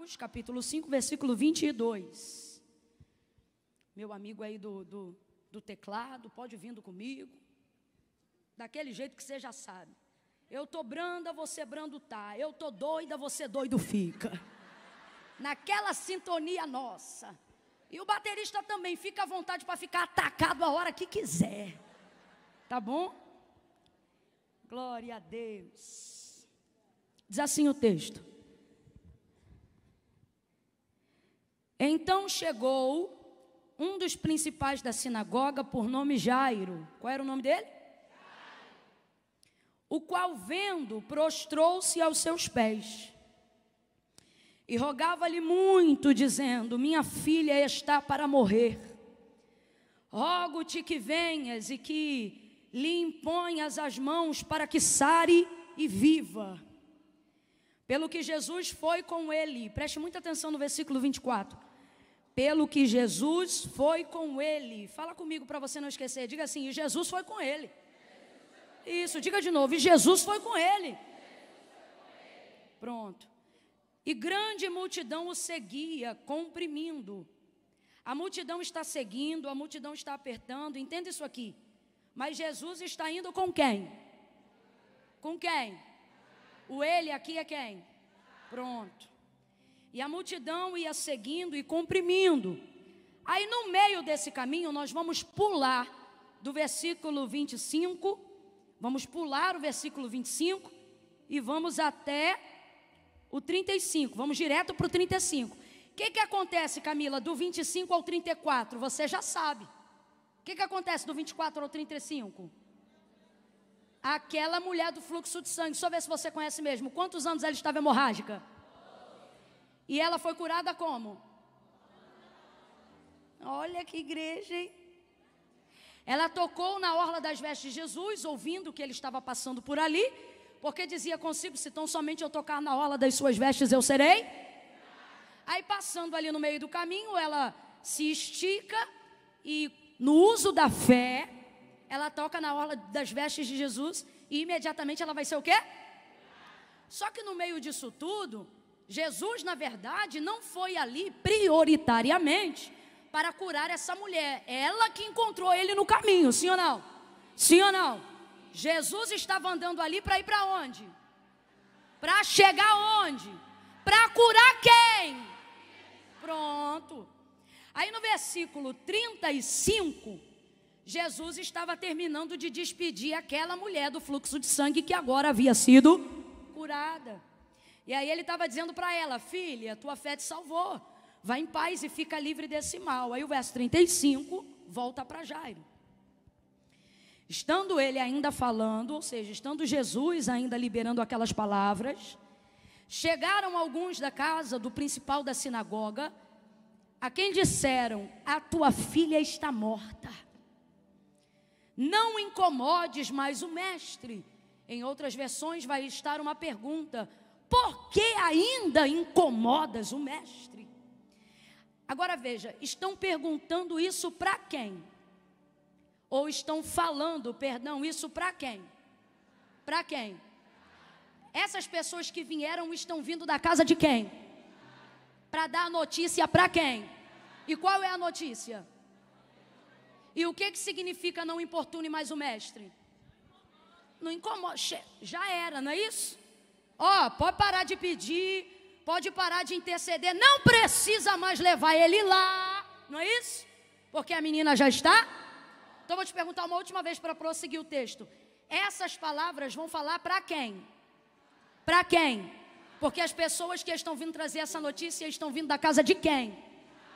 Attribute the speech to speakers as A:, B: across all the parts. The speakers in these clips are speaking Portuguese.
A: Marcos, capítulo 5, versículo 22. Meu amigo aí do teclado, pode vindo comigo. Daquele jeito que você já sabe. Eu tô branda, você brando tá. Eu tô doida, você doido fica. Naquela sintonia nossa. E o baterista também fica à vontade para ficar atacado a hora que quiser. Tá bom? Glória a Deus. Diz assim o texto. Então chegou um dos principais da sinagoga, por nome Jairo. Qual era o nome dele? O qual, vendo, prostrou-se aos seus pés e rogava-lhe muito, dizendo: minha filha está para morrer. Rogo-te que venhas e que lhe imponhas as mãos para que sare e viva. Pelo que Jesus foi com ele. Preste muita atenção no versículo 24. Pelo que Jesus foi com ele. Fala comigo para você não esquecer. Diga assim: e Jesus foi com ele. Isso, diga de novo. E Jesus foi com ele. Pronto. E grande multidão o seguia, comprimindo. A multidão está seguindo, a multidão está apertando. Entenda isso aqui. Mas Jesus está indo com quem? Com quem? O ele aqui é quem? Pronto. E a multidão ia seguindo e comprimindo. Aí no meio desse caminho nós vamos pular do versículo 25. Vamos pular o versículo 25 e vamos até o 35. Vamos direto para o 35. O que acontece, Camila, do 25 ao 34? Você já sabe. O que acontece do 24 ao 35? Aquela mulher do fluxo de sangue. Só ver se você conhece mesmo. Quantos anos ela estava hemorrágica? E ela foi curada como? Olha que igreja, hein? Ela tocou na orla das vestes de Jesus, ouvindo que ele estava passando por ali, porque dizia consigo: se tão somente eu tocar na orla das suas vestes, eu serei. Aí passando ali no meio do caminho, ela se estica e no uso da fé, ela toca na orla das vestes de Jesus e imediatamente ela vai ser o quê? Só que no meio disso tudo, Jesus, na verdade, não foi ali prioritariamente para curar essa mulher. Ela que encontrou ele no caminho, sim ou não? Sim ou não? Jesus estava andando ali para ir para onde? Para chegar onde? Para curar quem? Pronto. Aí no versículo 35, Jesus estava terminando de despedir aquela mulher do fluxo de sangue que agora havia sido curada. E aí ele estava dizendo para ela: filha, tua fé te salvou, vai em paz e fica livre desse mal. Aí o verso 35 volta para Jairo. Estando ele ainda falando, ou seja, estando Jesus ainda liberando aquelas palavras, chegaram alguns da casa do principal da sinagoga, a quem disseram: a tua filha está morta, não incomodes mais o mestre. Em outras versões vai estar uma pergunta: por que ainda incomodas o mestre? Agora veja, estão perguntando isso para quem? Ou estão falando, isso para quem? Para quem? Essas pessoas que vieram estão vindo da casa de quem? Para dar a notícia para quem? E qual é a notícia? E o que significa não importune mais o mestre? Não incomoda, já era, não é isso? Pode parar de pedir, pode parar de interceder, não precisa mais levar ele lá, não é isso? Porque a menina já está. Então vou te perguntar uma última vez para prosseguir o texto. Essas palavras vão falar para quem? Para quem? Porque as pessoas que estão vindo trazer essa notícia estão vindo da casa de quem?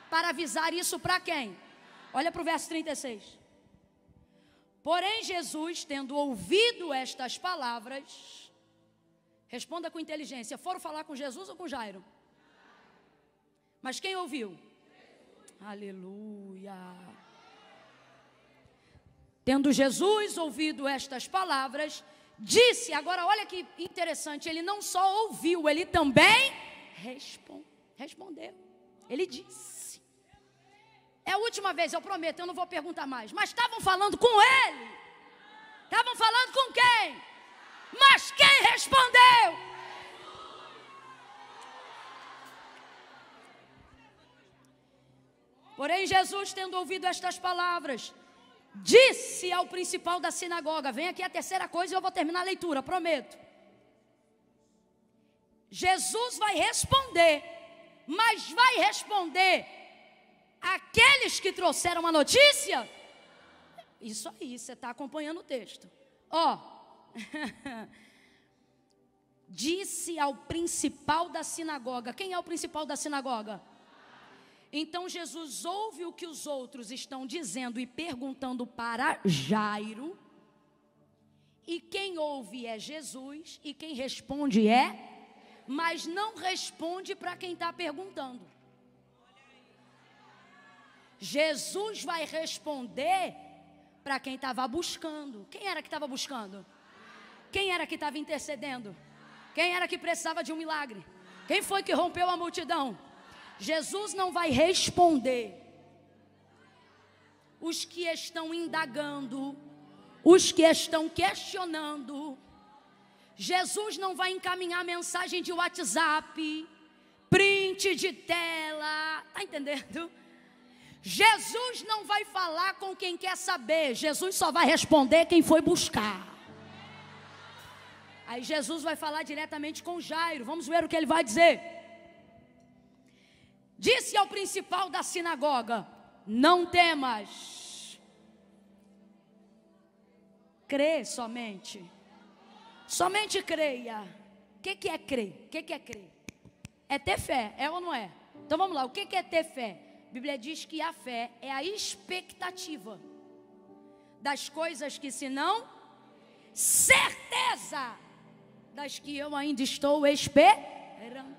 A: Para avisar isso para quem? Olha para o verso 36. Porém Jesus, tendo ouvido estas palavras, responda com inteligência, foram falar com Jesus ou com Jairo? Mas quem ouviu? Aleluia. Tendo Jesus ouvido estas palavras, disse, agora olha que interessante, ele não só ouviu, ele também respondeu. Ele disse. É a última vez, eu prometo, eu não vou perguntar mais. Mas estavam falando com ele. Estavam falando com quem? Mas quem respondeu? Porém, Jesus, tendo ouvido estas palavras, disse ao principal da sinagoga, vem aqui a terceira coisa e eu vou terminar a leitura, prometo. Jesus vai responder, mas vai responder àqueles que trouxeram a notícia? Isso aí, você está acompanhando o texto. Disse ao principal da sinagoga. Quem é o principal da sinagoga? Então Jesus ouve o que os outros estão dizendo e perguntando para Jairo. E quem ouve é Jesus e quem responde mas não responde para quem está perguntando. Jesus vai responder para quem estava buscando. Quem era que estava buscando? Quem era que estava intercedendo? Quem era que precisava de um milagre? Quem foi que rompeu a multidão? Jesus não vai responder os que estão indagando, os que estão questionando. Jesus não vai encaminhar mensagem de WhatsApp, print de tela, está entendendo? Jesus não vai falar com quem quer saber, Jesus só vai responder quem foi buscar. Aí Jesus vai falar diretamente com Jairo, vamos ver o que ele vai dizer. Disse ao principal da sinagoga, não temas, crê somente. Somente creia. O que é crer? O que é crer? É ter fé, é ou não é? Então vamos lá, o que é ter fé? A Bíblia diz que a fé é a expectativa das coisas que se não, certeza das que eu ainda estou esperando.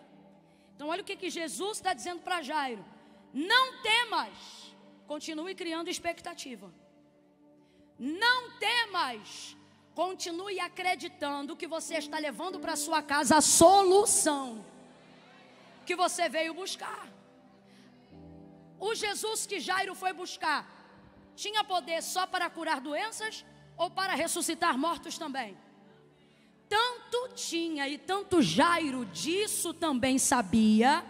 A: Então olha o que Jesus está dizendo para Jairo. Não temas, continue criando expectativa. Não temas, continue acreditando que você está levando para sua casa a solução que você veio buscar. O Jesus que Jairo foi buscar tinha poder só para curar doenças ou para ressuscitar mortos também? Tanto tinha e tanto Jairo disso também sabia,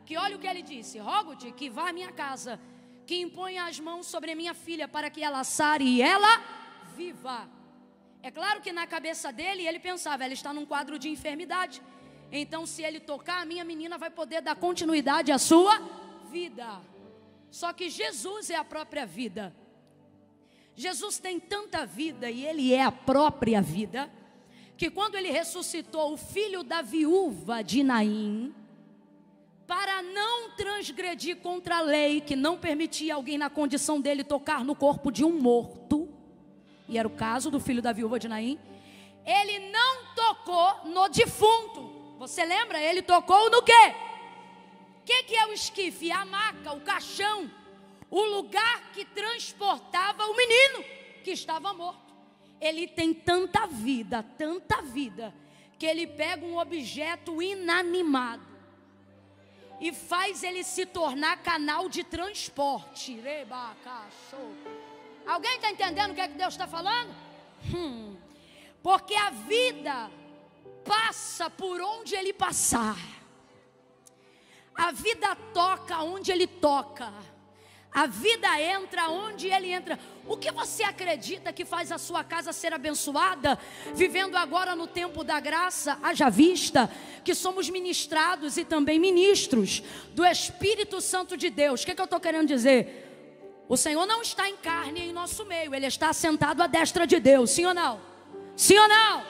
A: que olha o que ele disse: rogo-te que vá à minha casa, que imponha as mãos sobre a minha filha para que ela sare e ela viva. É claro que na cabeça dele ele pensava, ela está num quadro de enfermidade, então se ele tocar, a minha menina vai poder dar continuidade à sua vida. Só que Jesus é a própria vida. Jesus tem tanta vida e ele é a própria vida, que quando ele ressuscitou o filho da viúva de Naim, para não transgredir contra a lei que não permitia alguém na condição dele tocar no corpo de um morto, e era o caso do filho da viúva de Naim, ele não tocou no defunto. Você lembra? Ele tocou no quê? O que é o esquife? A maca, o caixão, o lugar que transportava o menino que estava morto. Ele tem tanta vida, que ele pega um objeto inanimado e faz ele se tornar canal de transporte. Alguém está entendendo o que é que Deus está falando? Porque a vida passa por onde ele passar. A vida toca onde ele toca. A vida entra onde ele entra. O que você acredita que faz a sua casa ser abençoada? Vivendo agora no tempo da graça, haja vista que somos ministrados e também ministros do Espírito Santo de Deus. O que eu estou querendo dizer? O Senhor não está em carne em nosso meio, Ele está sentado à destra de Deus, sim ou não? Sim ou não?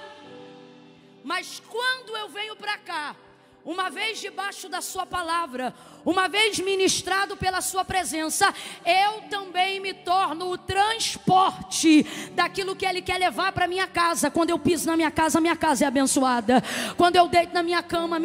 A: Mas quando eu venho para cá, uma vez debaixo da sua palavra, uma vez ministrado pela sua presença, eu também me torno o transporte daquilo que Ele quer levar para minha casa. Quando eu piso na minha casa é abençoada. Quando eu deito na minha cama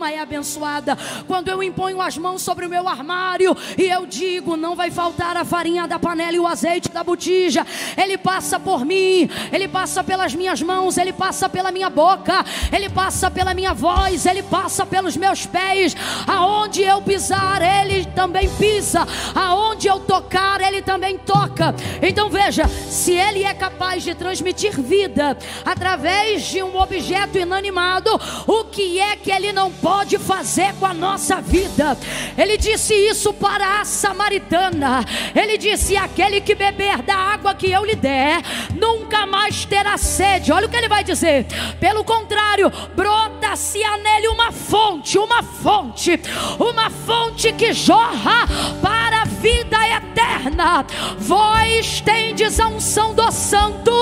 A: é abençoada. Quando eu imponho as mãos sobre o meu armário e eu digo, não vai faltar a farinha da panela e o azeite da botija, Ele passa por mim, Ele passa pelas minhas mãos, Ele passa pela minha boca, Ele passa pela minha voz, Ele passa passa pelos meus pés. Aonde eu pisar, Ele também pisa. Aonde eu tocar, Ele também toca. Então veja, se Ele é capaz de transmitir vida através de um objeto inanimado, o que é que Ele não pode fazer com a nossa vida? Ele disse isso para a samaritana. Ele disse: aquele que beber da água que eu lhe der, nunca mais terá sede. Olha o que ele vai dizer: pelo contrário, brota-se-á nele uma fonte que jorra para a vida eterna. Vós tendes a unção do Santo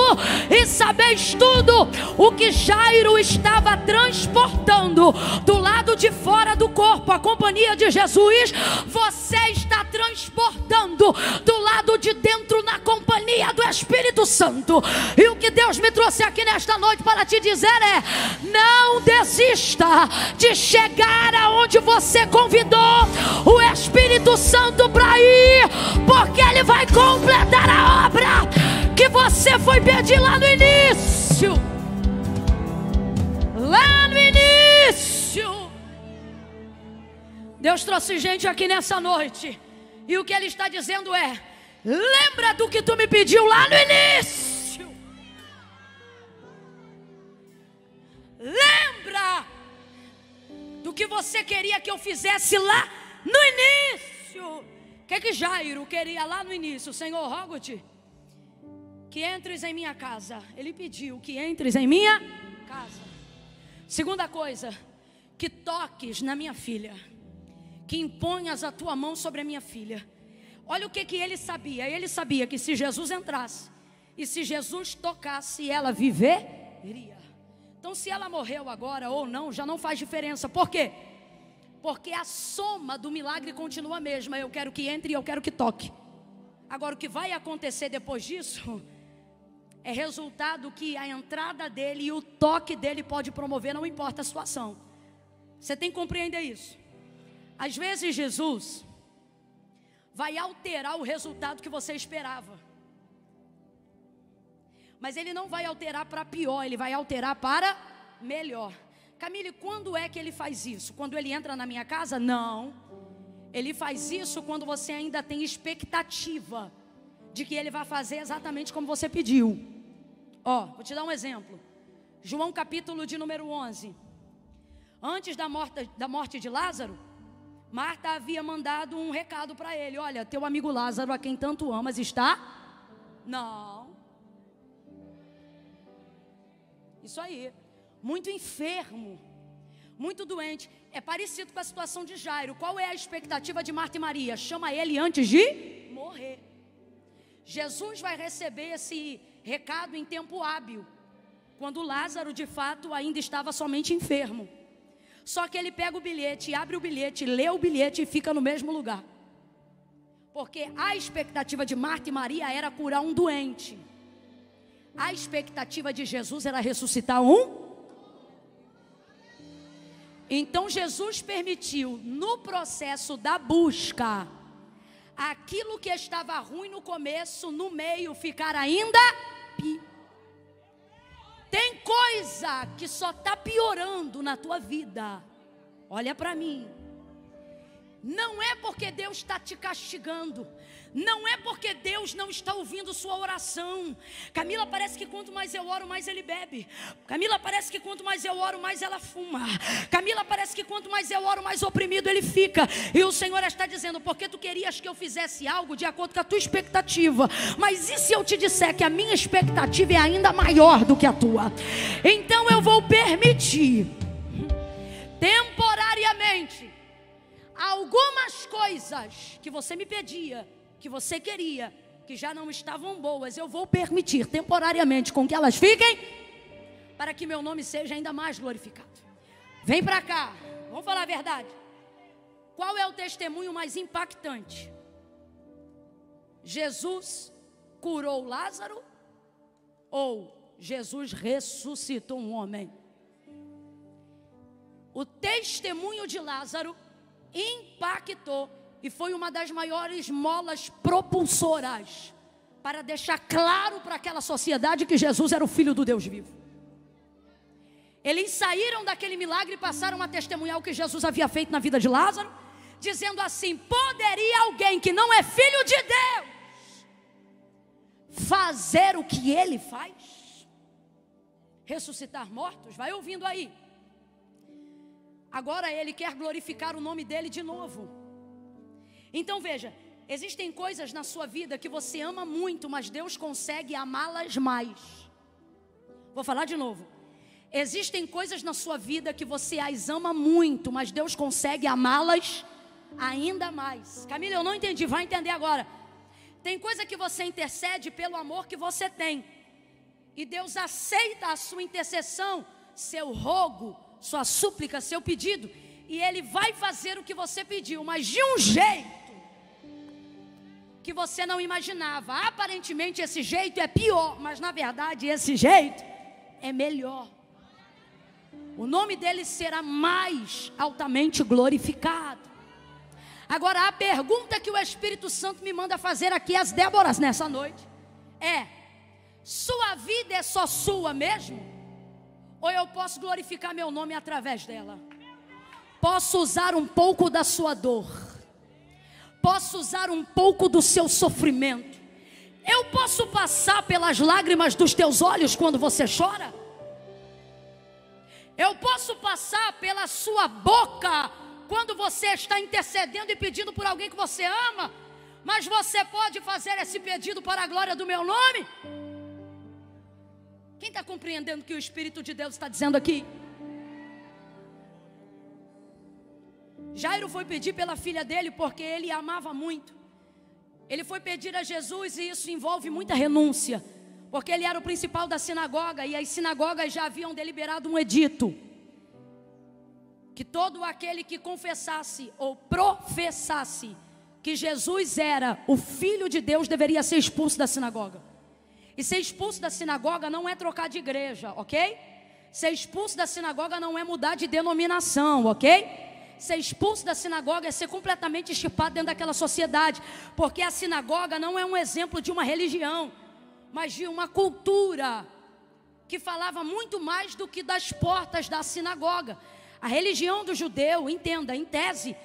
A: e sabeis tudo o que Jairo estava transportando do lado de fora do corpo, a companhia de Jesus. Você está transportando do lado de dentro, na companhia do Espírito Santo. E o que Deus me trouxe aqui nesta noite para te dizer é: não desista de chegar aonde você convidou o Espírito Santo para ir, porque Ele vai completar a obra que você foi pedir lá no início. Lá no início. Deus trouxe gente aqui nessa noite, e o que Ele está dizendo é: lembra do que tu me pediu lá no início. Lembra do que você queria que eu fizesse lá no início. O que Jairo queria lá no início? Senhor, rogo-te que entres em minha casa. Ele pediu que entres em minha casa. Segunda coisa, que toques na minha filha, que imponhas a tua mão sobre a minha filha. Olha o que ele sabia. Ele sabia que se Jesus entrasse e se Jesus tocasse, ela viveria. Então, se ela morreu agora ou não, já não faz diferença. Por quê? Porque a soma do milagre continua a mesma. Eu quero que entre e eu quero que toque. Agora, o que vai acontecer depois disso é resultado que a entrada dele e o toque dele pode promover, não importa a situação. Você tem que compreender isso. Às vezes Jesus vai alterar o resultado que você esperava, mas Ele não vai alterar para pior, Ele vai alterar para melhor. Camille, quando é que Ele faz isso? Quando Ele entra na minha casa? Não. Ele faz isso quando você ainda tem expectativa de que Ele vai fazer exatamente como você pediu. Vou te dar um exemplo. João capítulo de número 11. Antes da morte de Lázaro, Marta havia mandado um recado para ele: olha, teu amigo Lázaro, a quem tanto amas, está... Não. Isso aí. Muito enfermo, muito doente. É parecido com a situação de Jairo. Qual é a expectativa de Marta e Maria? Chama ele antes de morrer. Jesus vai receber esse recado em tempo hábil, quando Lázaro de fato ainda estava somente enfermo. Só que ele pega o bilhete, abre o bilhete, lê o bilhete e fica no mesmo lugar. Porque a expectativa de Marta e Maria era curar um doente. A expectativa de Jesus era ressuscitar um. Então Jesus permitiu, no processo da busca, aquilo que estava ruim no começo, no meio, ficar ainda pior. Tem coisa que só está piorando na tua vida. Olha para mim. Não é porque Deus está te castigando. Não é porque Deus não está ouvindo sua oração. Camila, parece que quanto mais eu oro, mais ele bebe. Camila, parece que quanto mais eu oro, mais ela fuma. Camila, parece que quanto mais eu oro, mais oprimido ele fica. E o Senhor está dizendo: porque tu querias que eu fizesse algo de acordo com a tua expectativa. Mas e se eu te disser que a minha expectativa é ainda maior do que a tua? Então eu vou permitir, temporariamente, algumas coisas que você me pedia, que você queria, que já não estavam boas, eu vou permitir temporariamente com que elas fiquem, para que meu nome seja ainda mais glorificado. Vem para cá, vamos falar a verdade. Qual é o testemunho mais impactante? Jesus curou Lázaro ou Jesus ressuscitou um homem? O testemunho de Lázaro impactou e foi uma das maiores molas propulsoras para deixar claro para aquela sociedade que Jesus era o Filho do Deus vivo. Eles saíram daquele milagre e passaram a testemunhar o que Jesus havia feito na vida de Lázaro, dizendo assim: poderia alguém que não é filho de Deus fazer o que ele faz? Ressuscitar mortos? Vai ouvindo aí. Agora ele quer glorificar o nome dele de novo. Então veja, existem coisas na sua vida que você ama muito, mas Deus consegue amá-las mais. Vou falar de novo. Existem coisas na sua vida que você as ama muito, mas Deus consegue amá-las ainda mais. Camila, eu não entendi, vai entender agora. Tem coisa que você intercede pelo amor que você tem, e Deus aceita a sua intercessão, seu rogo, sua súplica, seu pedido, e Ele vai fazer o que você pediu, mas de um jeito que você não imaginava. Aparentemente esse jeito é pior, mas na verdade esse jeito é melhor. O nome dele será mais altamente glorificado. Agora, a pergunta que o Espírito Santo me manda fazer aqui às Déboras nessa noite é: sua vida é só sua mesmo? Ou eu posso glorificar meu nome através dela? Posso usar um pouco da sua dor, posso usar um pouco do seu sofrimento, eu posso passar pelas lágrimas dos teus olhos quando você chora? Eu posso passar pela sua boca quando você está intercedendo e pedindo por alguém que você ama? Mas você pode fazer esse pedido para a glória do meu nome? Quem está compreendendo o que o Espírito de Deus está dizendo aqui? Jairo foi pedir pela filha dele porque ele a amava muito. Ele foi pedir a Jesus, e isso envolve muita renúncia, porque ele era o principal da sinagoga, e as sinagogas já haviam deliberado um edito que todo aquele que confessasse ou professasse que Jesus era o Filho de Deus deveria ser expulso da sinagoga. E ser expulso da sinagoga não é trocar de igreja, ok? Ser expulso da sinagoga não é mudar de denominação, ok? Ser expulso da sinagoga é ser completamente estipado dentro daquela sociedade, porque a sinagoga não é um exemplo de uma religião, mas de uma cultura que falava muito mais do que das portas da sinagoga. A religião do judeu, entenda, em tese,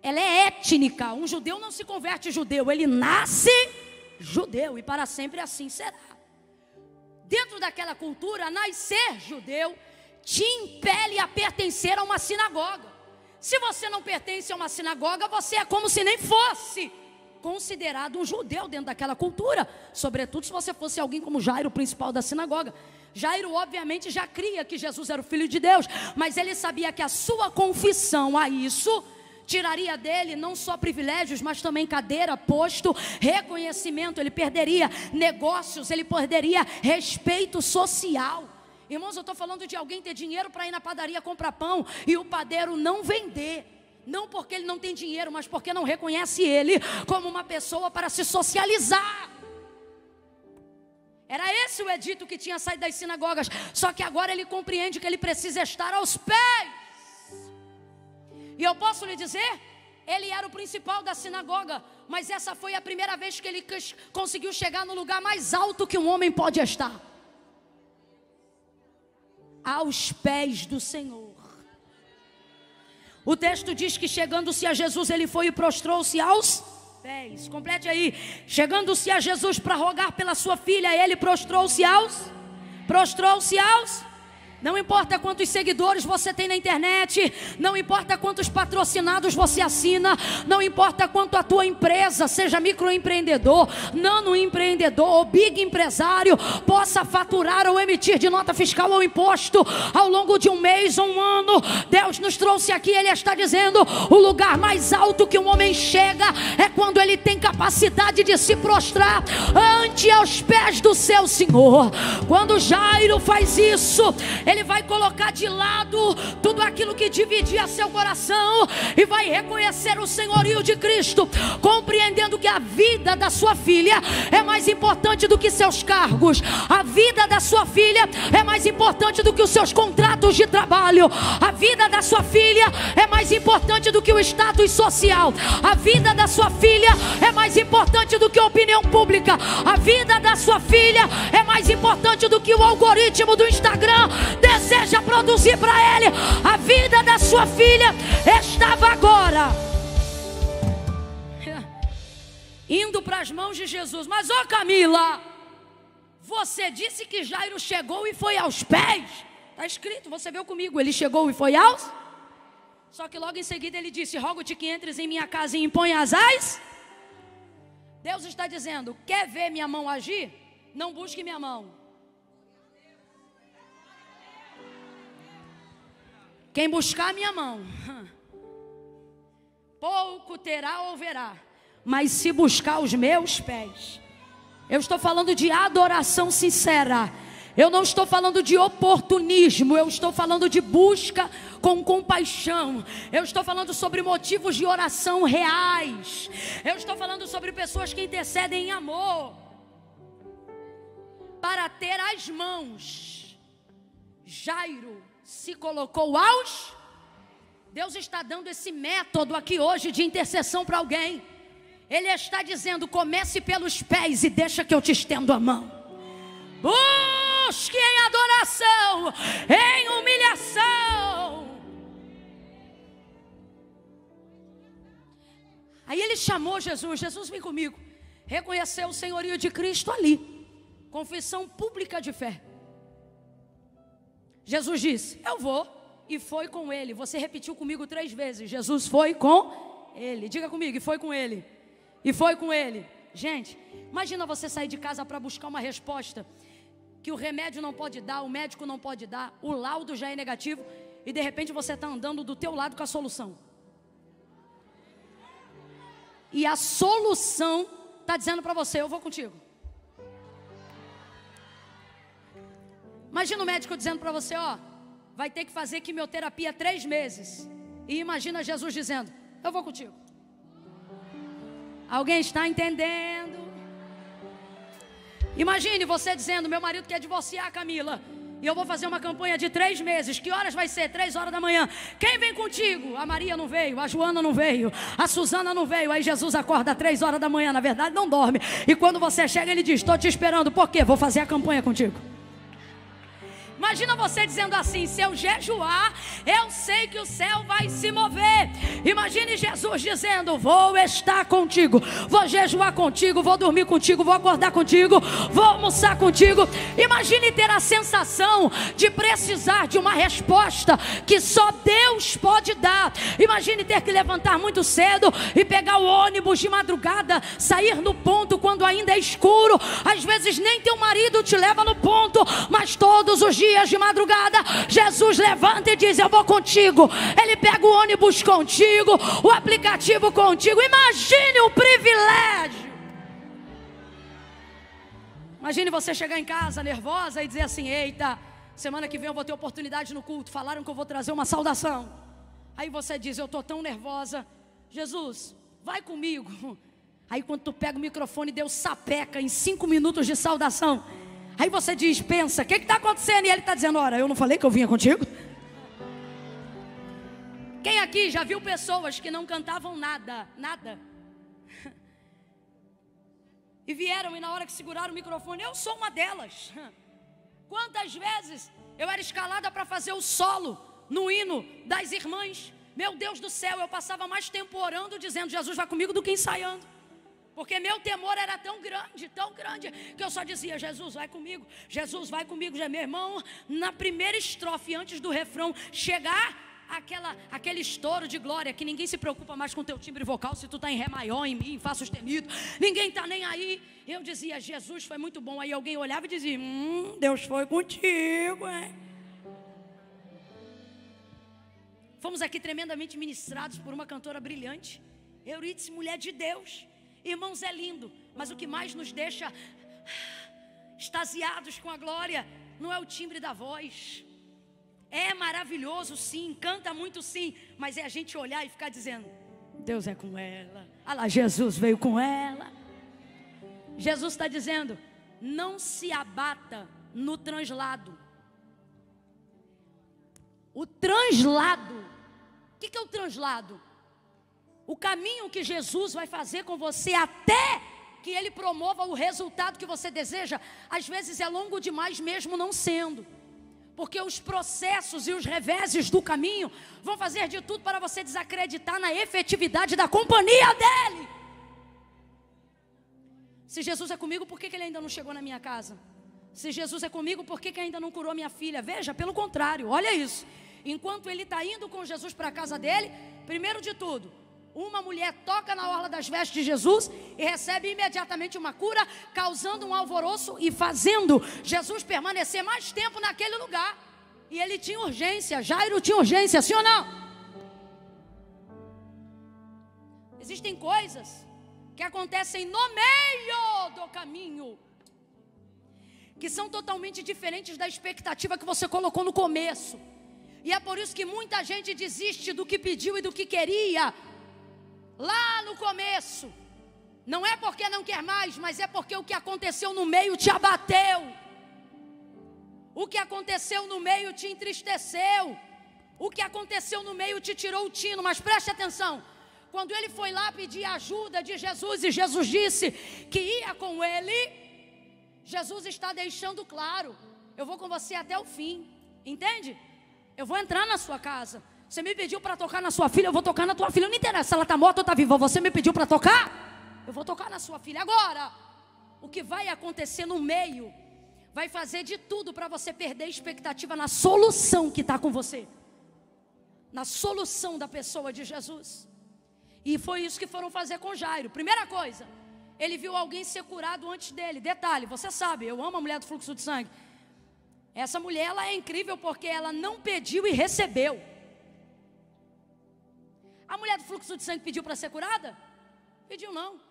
A: ela é étnica. Um judeu não se converte judeu, ele nasce judeu, e para sempre assim será. Dentro daquela cultura, nascer judeu te impele a pertencer a uma sinagoga. Se você não pertence a uma sinagoga, você é como se nem fosse considerado um judeu dentro daquela cultura, sobretudo se você fosse alguém como Jairo, o principal da sinagoga. Jairo obviamente já cria que Jesus era o Filho de Deus, mas ele sabia que a sua confissão a isso tiraria dele não só privilégios, mas também cadeira, posto, reconhecimento. Ele perderia negócios, ele perderia respeito social. Irmãos, eu estou falando de alguém ter dinheiro para ir na padaria comprar pão e o padeiro não vender. Não porque ele não tem dinheiro, mas porque não reconhece ele como uma pessoa para se socializar. Era esse o edito que tinha saído das sinagogas. Só que agora ele compreende que ele precisa estar aos pés. E eu posso lhe dizer, ele era o principal da sinagoga, mas essa foi a primeira vez que ele conseguiu chegar no lugar mais alto que um homem pode estar: aos pés do Senhor. O texto diz que chegando-se a Jesus, ele foi e prostrou-se aos pés. Complete aí. Chegando-se a Jesus para rogar pela sua filha, ele prostrou-se aos. Não importa quantos seguidores você tem na internet, não importa quantos patrocinados você assina, não importa quanto a tua empresa, seja microempreendedor, nanoempreendedor ou big empresário, possa faturar ou emitir de nota fiscal ou imposto ao longo de um mês ou um ano, Deus nos trouxe aqui, Ele está dizendo: o lugar mais alto que um homem chega é quando ele tem capacidade de se prostrar ante aos pés do seu Senhor. Quando Jairo faz isso, ele vai colocar de lado tudo aquilo que dividia seu coração e vai reconhecer o senhorio de Cristo, compreendendo que a vida da sua filha é mais importante do que seus cargos, a vida da sua filha é mais importante do que os seus contratos de trabalho, a vida da sua filha é mais importante do que o status social, a vida da sua filha é mais importante do que a opinião pública, a vida da sua filha é mais importante do que o algoritmo do Instagram. deseja produzir para Ele. A vida da sua filha estava agora indo para as mãos de Jesus. Mas Camila, você disse que Jairo chegou e foi aos pés. Está escrito, você viu comigo, ele chegou e foi aos. Só que logo em seguida ele disse: rogo-te que entres em minha casa e imponhas as. Deus está dizendo: quer ver minha mão agir? Não busque minha mão. Quem buscar minha mão, pouco terá ou verá. Mas se buscar os meus pés. Eu estou falando de adoração sincera. Eu não estou falando de oportunismo. Eu estou falando de busca com compaixão. Eu estou falando sobre motivos de oração reais. Eu estou falando sobre pessoas que intercedem em amor para ter as mãos. Jairo se colocou aos. Deus está dando esse método aqui hoje de intercessão para alguém. Ele está dizendo: comece pelos pés e deixa que eu te estendo a mão. Busque em adoração, em humilhação. Aí ele chamou Jesus. Jesus, vem comigo. Reconheceu o senhorio de Cristo ali. Confissão pública de fé. Jesus disse: eu vou. E foi com ele. Você repetiu comigo 3 vezes. Jesus foi com ele. Diga comigo: e foi com ele. E foi com ele. Gente, imagina você sair de casa para buscar uma resposta que o remédio não pode dar, o médico não pode dar, o laudo já é negativo, e de repente você está andando do teu lado com a solução. E a solução está dizendo para você: eu vou contigo. Imagina o médico dizendo para você: ó, vai ter que fazer quimioterapia 3 meses. E imagina Jesus dizendo: eu vou contigo. Alguém está entendendo? Imagine você dizendo: meu marido quer divorciar, Camila, e eu vou fazer uma campanha de 3 meses. Que horas vai ser? 3 horas da manhã. Quem vem contigo? A Maria não veio, a Joana não veio, a Suzana não veio. Aí Jesus acorda às 3 horas da manhã, na verdade não dorme. E quando você chega ele diz: estou te esperando. Por quê? Vou fazer a campanha contigo. Imagina você dizendo assim: se eu jejuar, eu sei que o céu vai se mover. Imagine Jesus dizendo: vou estar contigo, vou jejuar contigo, vou dormir contigo, vou acordar contigo, vou almoçar contigo. Imagine ter a sensação de precisar de uma resposta que só Deus pode dar. Imagine ter que levantar muito cedo e pegar o ônibus de madrugada, sair no ponto quando ainda é escuro. Às vezes nem teu marido te leva no ponto, mas todos os dias de madrugada Jesus levanta e diz: eu vou contigo. Ele pega o ônibus contigo, o aplicativo contigo. Imagine o privilégio. Imagine você chegar em casa nervosa e dizer assim: eita, semana que vem eu vou ter oportunidade no culto, falaram que eu vou trazer uma saudação. Aí você diz: eu estou tão nervosa, Jesus, vai comigo. Aí quando tu pega o microfone, Deus sapeca em 5 minutos de saudação. Aí você diz: pensa, o que está acontecendo? E ele está dizendo: ora, eu não falei que eu vinha contigo? Quem aqui já viu pessoas que não cantavam nada? E vieram e na hora que seguraram o microfone, eu sou uma delas. Quantas vezes eu era escalada para fazer o solo no hino das irmãs? Meu Deus do céu, eu passava mais tempo orando, dizendo: Jesus vai comigo, do que ensaiando. Porque meu temor era tão grande, que eu só dizia: Jesus vai comigo, Jesus vai comigo. Já, meu irmão, na primeira estrofe, antes do refrão chegar, aquele estouro de glória, que ninguém se preocupa mais com o teu timbre vocal, se tu está em ré maior, em mi, em fá sustenido, ninguém está nem aí. Eu dizia: Jesus foi muito bom. Aí alguém olhava e dizia: Deus foi contigo, hein? Fomos aqui tremendamente ministrados por uma cantora brilhante, Euridice, mulher de Deus. Irmãos, é lindo, mas o que mais nos deixa extasiados com a glória não é o timbre da voz. É maravilhoso sim, canta muito sim, mas é a gente olhar e ficar dizendo: Deus é com ela. Ah lá, Jesus veio com ela. Jesus está dizendo: não se abata no translado. O translado, o que é o translado? O caminho que Jesus vai fazer com você até que Ele promova o resultado que você deseja, às vezes é longo demais mesmo não sendo. Porque os processos e os reveses do caminho vão fazer de tudo para você desacreditar na efetividade da companhia dele. Se Jesus é comigo, por que ele ainda não chegou na minha casa? Se Jesus é comigo, por que ainda não curou minha filha? Veja, pelo contrário, olha isso. Enquanto ele está indo com Jesus para a casa dele, primeiro de tudo, uma mulher toca na orla das vestes de Jesus e recebe imediatamente uma cura, causando um alvoroço e fazendo Jesus permanecer mais tempo naquele lugar. E ele tinha urgência, Jairo tinha urgência, sim ou não? Existem coisas que acontecem no meio do caminho, que são totalmente diferentes da expectativa que você colocou no começo. E é por isso que muita gente desiste do que pediu e do que queria lá no começo. Não é porque não quer mais, mas é porque o que aconteceu no meio te abateu. O que aconteceu no meio te entristeceu. O que aconteceu no meio te tirou o tino. Mas preste atenção, quando ele foi lá pedir a ajuda de Jesus e Jesus disse que ia com ele, Jesus está deixando claro: eu vou com você até o fim, entende? Eu vou entrar na sua casa. Você me pediu para tocar na sua filha, eu vou tocar na tua filha. Não interessa se ela está morta ou está viva. Você me pediu para tocar, eu vou tocar na sua filha. Agora, o que vai acontecer no meio vai fazer de tudo para você perder expectativa na solução que está com você, na solução da pessoa de Jesus. E foi isso que foram fazer com Jairo. Primeira coisa, ele viu alguém ser curado antes dele. Detalhe, você sabe, eu amo a mulher do fluxo de sangue. Essa mulher, ela é incrível porque ela não pediu e recebeu. A mulher do fluxo de sangue pediu para ser curada? Pediu não. O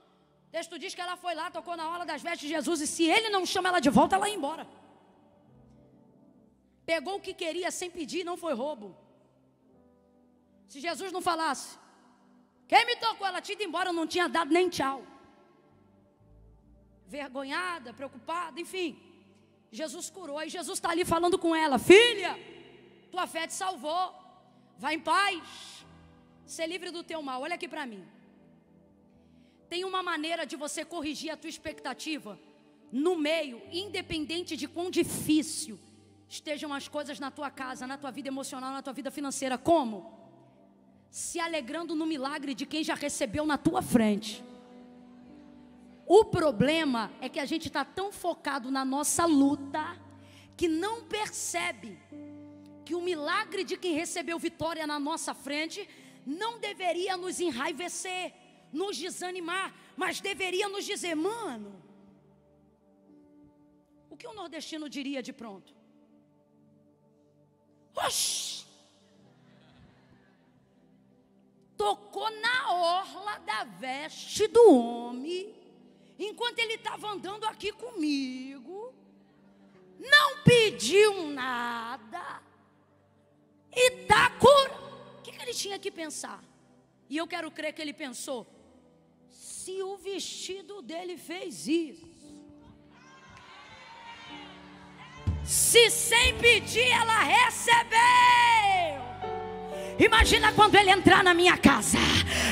A: texto diz que ela foi lá, tocou na orla das vestes de Jesus, e se ele não chama ela de volta, ela ia embora. Pegou o que queria sem pedir, não foi roubo. Se Jesus não falasse, quem me tocou, ela tinha ido embora, não tinha dado nem tchau. Vergonhada, preocupada, enfim. Jesus curou, e Jesus está ali falando com ela: filha, tua fé te salvou, vai em paz, ser livre do teu mal. Olha aqui para mim. Tem uma maneira de você corrigir a tua expectativa no meio, independente de quão difícil estejam as coisas na tua casa, na tua vida emocional, na tua vida financeira. Como? Se alegrando no milagre de quem já recebeu na tua frente. O problema é que a gente está tão focado na nossa luta que não percebe que o milagre de quem recebeu vitória na nossa frente não deveria nos enraivecer, nos desanimar, mas deveria nos dizer: mano, o que o nordestino diria de pronto? Oxi! Tocou na orla da veste do homem, enquanto ele estava andando aqui comigo, não pediu nada, e está curado. O que ele tinha que pensar? E eu quero crer que ele pensou: se o vestido dele fez isso, se sem pedir ela recebeu, imagina quando ele entrar na minha casa,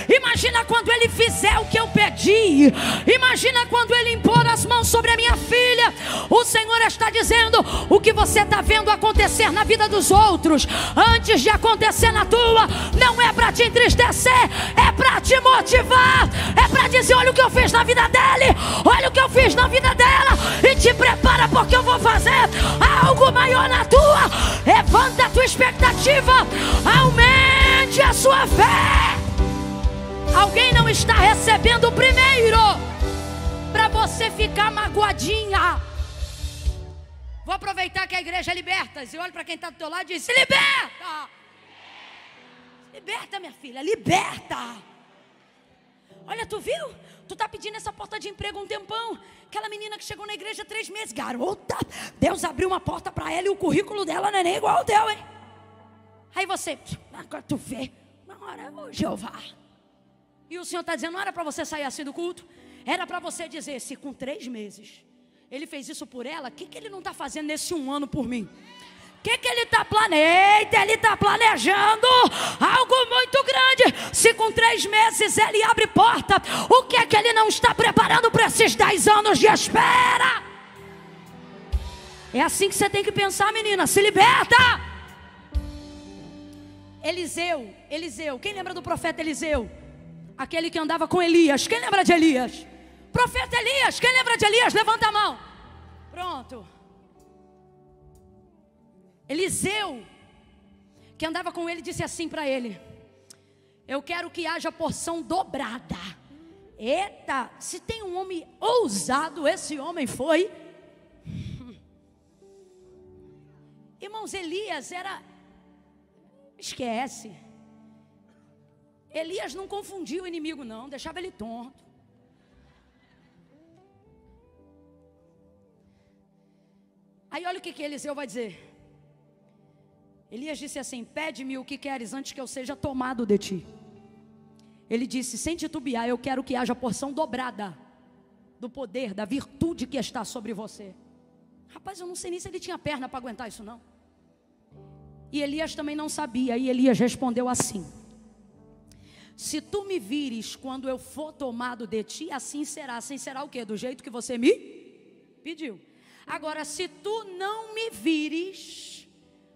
A: imagina quando ele fizer o que eu pedi, imagina quando ele impor as mãos sobre a minha filha. O Senhor está dizendo: o que você está vendo acontecer na vida dos outros, antes de acontecer na tua, não é para te entristecer, é para te motivar, é para dizer: olha o que eu fiz na vida dele, olha o que eu fiz na vida dela, e te prepara porque eu vou fazer algo maior na tua. Levanta a tua expectativa, aumente a sua fé. Alguém não está recebendo o primeiro para você ficar magoadinha. Vou aproveitar que a igreja é liberta. E olha para quem está do teu lado e diz: se liberta. Liberta, minha filha, liberta. Olha, tu viu? Tu tá pedindo essa porta de emprego um tempão. Aquela menina que chegou na igreja 3 meses. Garota, Deus abriu uma porta para ela e o currículo dela não é nem igual ao teu, hein? Aí você, agora tu vê, não era o Jeová. E o Senhor está dizendo: não era para você sair assim do culto. Era para você dizer: se com 3 meses Ele fez isso por ela, o que Ele não está fazendo nesse 1 ano por mim? O que Ele está planejando? Ele está planejando algo muito grande. Se com 3 meses Ele abre porta, o que Ele não está preparando para esses 10 anos de espera? É assim que você tem que pensar, menina. Se liberta! Eliseu. Quem lembra do profeta Eliseu? Aquele que andava com Elias. Quem lembra de Elias? Profeta Elias. Quem lembra de Elias? Levanta a mão. Pronto. Eliseu, que andava com ele, disse assim para ele: eu quero que haja porção dobrada. Eita, se tem um homem ousado, esse homem foi. Irmãos, Elias era... Esquece. Elias não confundia o inimigo não, deixava ele tonto. Aí olha o que Eliseu vai dizer. Elias disse assim: pede-me o que queres antes que eu seja tomado de ti. Ele disse, sem titubear, eu quero que haja porção dobrada do poder, da virtude que está sobre você. Rapaz, eu não sei nem se ele tinha perna para aguentar isso não. E Elias também não sabia. E Elias respondeu assim: se tu me vires quando eu for tomado de ti, assim será. Assim será o quê? Do jeito que você me pediu. Agora, se tu não me vires,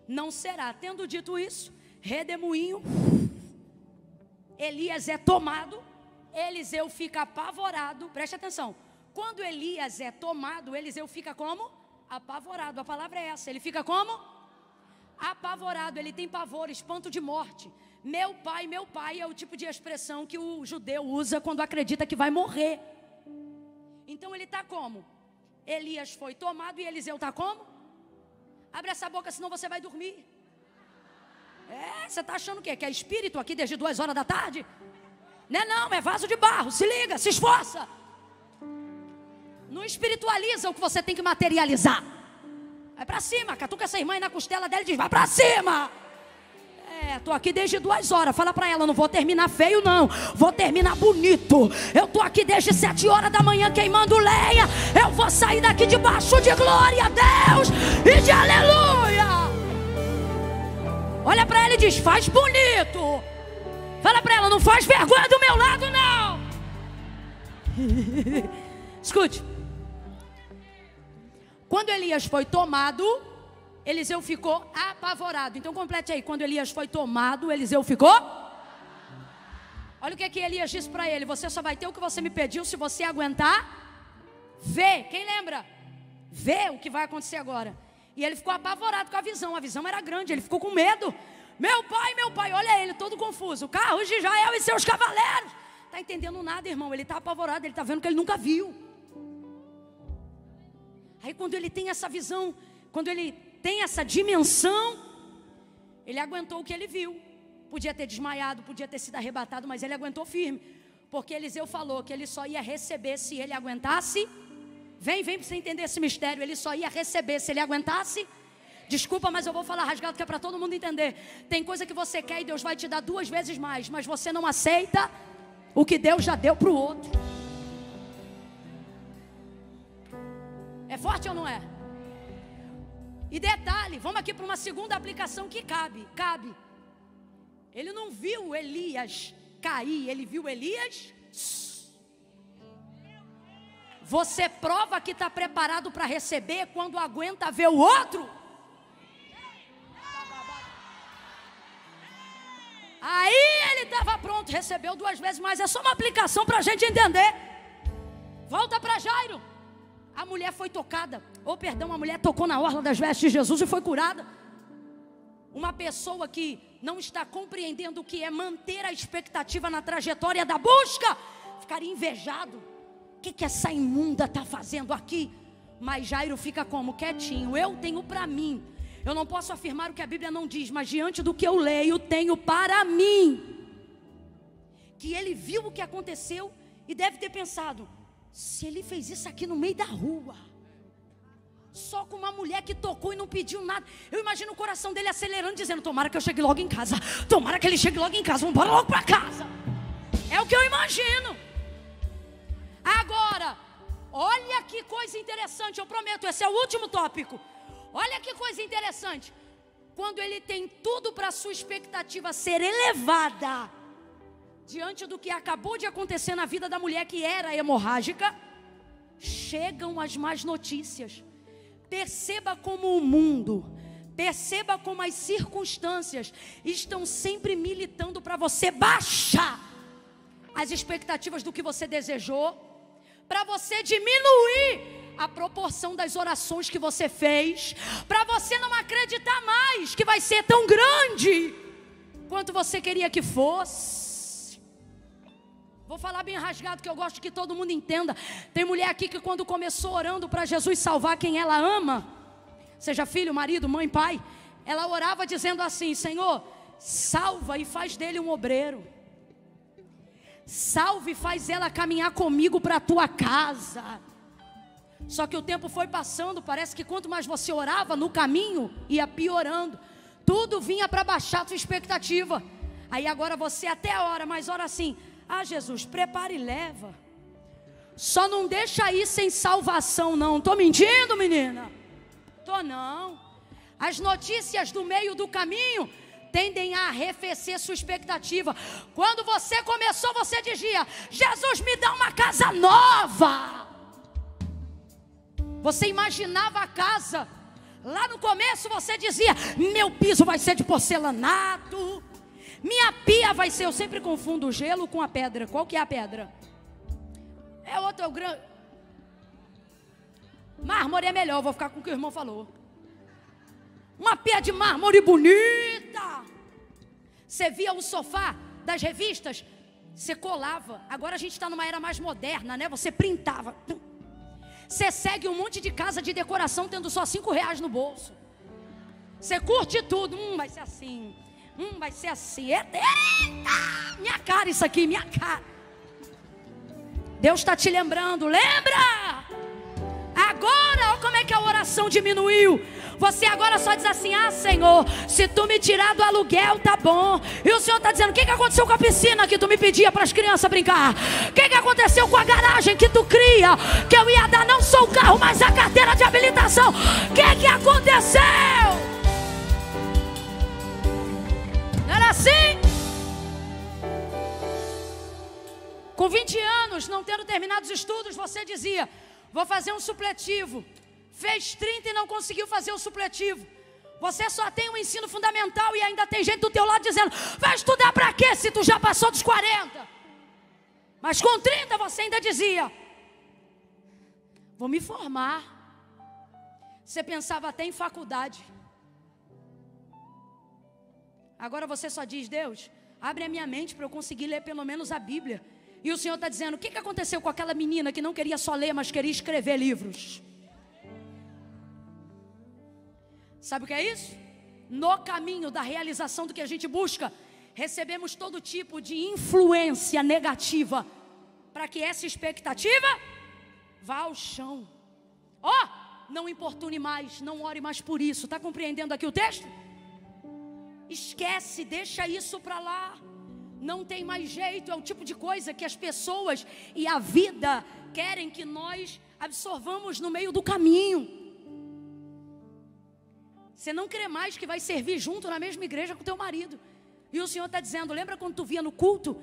A: não será. Tendo dito isso, redemoinho, Elias é tomado. Eliseu fica apavorado. Preste atenção. Quando Elias é tomado, Eliseu fica como? Apavorado. A palavra é essa. Ele fica como? Apavorado. Ele tem pavor, espanto de morte. Meu pai é o tipo de expressão que o judeu usa quando acredita que vai morrer. Então ele está como? Elias foi tomado e Eliseu está como? Abre essa boca, senão você vai dormir. Você está achando o quê? Que é espírito aqui desde 2 horas da tarde? Não, é vaso de barro. Se liga, se esforça. Não espiritualiza o que você tem que materializar. Vai pra cima, catuca essa irmã aí na costela dela e diz: vai pra cima. Tô aqui desde 2 horas. Fala pra ela, não vou terminar feio não, vou terminar bonito. Eu tô aqui desde 7 horas da manhã queimando lenha. Eu vou sair daqui debaixo de glória a Deus e de aleluia. Olha pra ela e diz: faz bonito. Fala pra ela, não faz vergonha do meu lado não. Escute. Quando Elias foi tomado, Eliseu ficou apavorado. Então complete aí. Quando Elias foi tomado, Eliseu ficou. Olha o que Elias disse para ele: você só vai ter o que você me pediu se você aguentar ver. Quem lembra? Ver o que vai acontecer agora. E ele ficou apavorado com a visão. A visão era grande, ele ficou com medo. Meu pai, olha ele todo confuso. Carros de Israel e seus cavaleiros. Está entendendo nada, irmão. Ele está apavorado, ele está vendo que ele nunca viu. Aí quando ele tem essa visão, quando ele tem essa dimensão, ele aguentou o que ele viu. Podia ter desmaiado, podia ter sido arrebatado, mas ele aguentou firme. Porque Eliseu falou que ele só ia receber se ele aguentasse. Vem para você entender esse mistério. Ele só ia receber se ele aguentasse. Desculpa, mas eu vou falar rasgado que é para todo mundo entender. Tem coisa que você quer e Deus vai te dar 2 vezes mais, mas você não aceita o que Deus já deu para o outro. É forte ou não é? E detalhe, vamos aqui para uma segunda aplicação que cabe. Ele não viu Elias cair, ele viu Elias. Você prova que está preparado para receber quando aguenta ver o outro. Aí ele estava pronto, recebeu 2 vezes mais. É só uma aplicação para a gente entender. Volta para Jairo. A mulher foi tocada, a mulher tocou na orla das vestes de Jesus e foi curada. Uma pessoa que não está compreendendo o que é manter a expectativa na trajetória da busca, ficaria invejado. O que essa imunda está fazendo aqui? Mas Jairo fica como? Quietinho. Eu tenho para mim. Eu não posso afirmar o que a Bíblia não diz, mas diante do que eu leio, tenho para mim. Que ele viu o que aconteceu e deve ter pensado: se ele fez isso aqui no meio da rua, só com uma mulher que tocou e não pediu nada, eu imagino o coração dele acelerando, dizendo: tomara que eu chegue logo em casa, tomara que ele chegue logo em casa, vamos embora logo para casa. É o que eu imagino. Agora, olha que coisa interessante, eu prometo, esse é o último tópico. Olha que coisa interessante. Quando ele tem tudo para sua expectativa ser elevada, diante do que acabou de acontecer na vida da mulher que era hemorrágica, chegam as más notícias. Perceba como o mundo, perceba como as circunstâncias estão sempre militando para você baixar as expectativas do que você desejou, para você diminuir a proporção das orações que você fez, para você não acreditar mais que vai ser tão grande quanto você queria que fosse. Vou falar bem rasgado, que eu gosto que todo mundo entenda. Tem mulher aqui que quando começou orando para Jesus salvar quem ela ama, seja filho, marido, mãe, pai, ela orava dizendo assim: Senhor, salva e faz dele um obreiro. Salve e faz ela caminhar comigo para a tua casa. Só que o tempo foi passando, parece que quanto mais você orava, no caminho ia piorando. Tudo vinha para baixar a tua expectativa. Aí agora você até ora, mas ora assim: ah, Jesus, prepara e leva. Só não deixa aí sem salvação não. Tô mentindo, menina? Tô não. As notícias do meio do caminho tendem a arrefecer sua expectativa. Quando você começou, você dizia: Jesus, me dá uma casa nova. Você imaginava a casa. Lá no começo você dizia: meu piso vai ser de porcelanato, minha pia vai ser... Eu sempre confundo o gelo com a pedra. Qual que é a pedra? É outro grande... Mármore é melhor, vou ficar com o que o irmão falou. Uma pia de mármore bonita. Você via o sofá das revistas, você colava. Agora a gente está numa era mais moderna, né? Você printava. Você segue um monte de casa de decoração tendo só R$5 no bolso. Você curte tudo. Vai ser assim. Vai ser assim. Eita, minha cara isso aqui, minha cara. Deus está te lembrando. Lembra? Agora, olha como é que a oração diminuiu. Você agora só diz assim: ah, Senhor, se tu me tirar do aluguel, tá bom. E o Senhor está dizendo: o que aconteceu com a piscina que tu me pedia para as crianças brincar? O que aconteceu com a garagem que tu cria, que eu ia dar não só o carro, mas a carteira de habilitação? O que aconteceu? Não era assim? Com 20 anos, não tendo terminado os estudos, você dizia: vou fazer um supletivo. Fez 30 e não conseguiu fazer o supletivo. Você só tem um ensino fundamental e ainda tem gente do teu lado dizendo: vai estudar para quê se tu já passou dos 40? Mas com 30 você ainda dizia: vou me formar. Você pensava até em faculdade. Agora você só diz: Deus, abre a minha mente para eu conseguir ler pelo menos a Bíblia. E o Senhor está dizendo: o que aconteceu com aquela menina que não queria só ler, mas queria escrever livros? Sabe o que é isso? No caminho da realização do que a gente busca, recebemos todo tipo de influência negativa para que essa expectativa vá ao chão. Não importune mais, não ore mais por isso. Está compreendendo aqui o texto? Esquece, deixa isso para lá. Não tem mais jeito, é o tipo de coisa que as pessoas e a vida querem que nós absorvamos no meio do caminho. Você não crê mais que vai servir junto na mesma igreja com o teu marido. E o Senhor está dizendo: lembra quando tu via no culto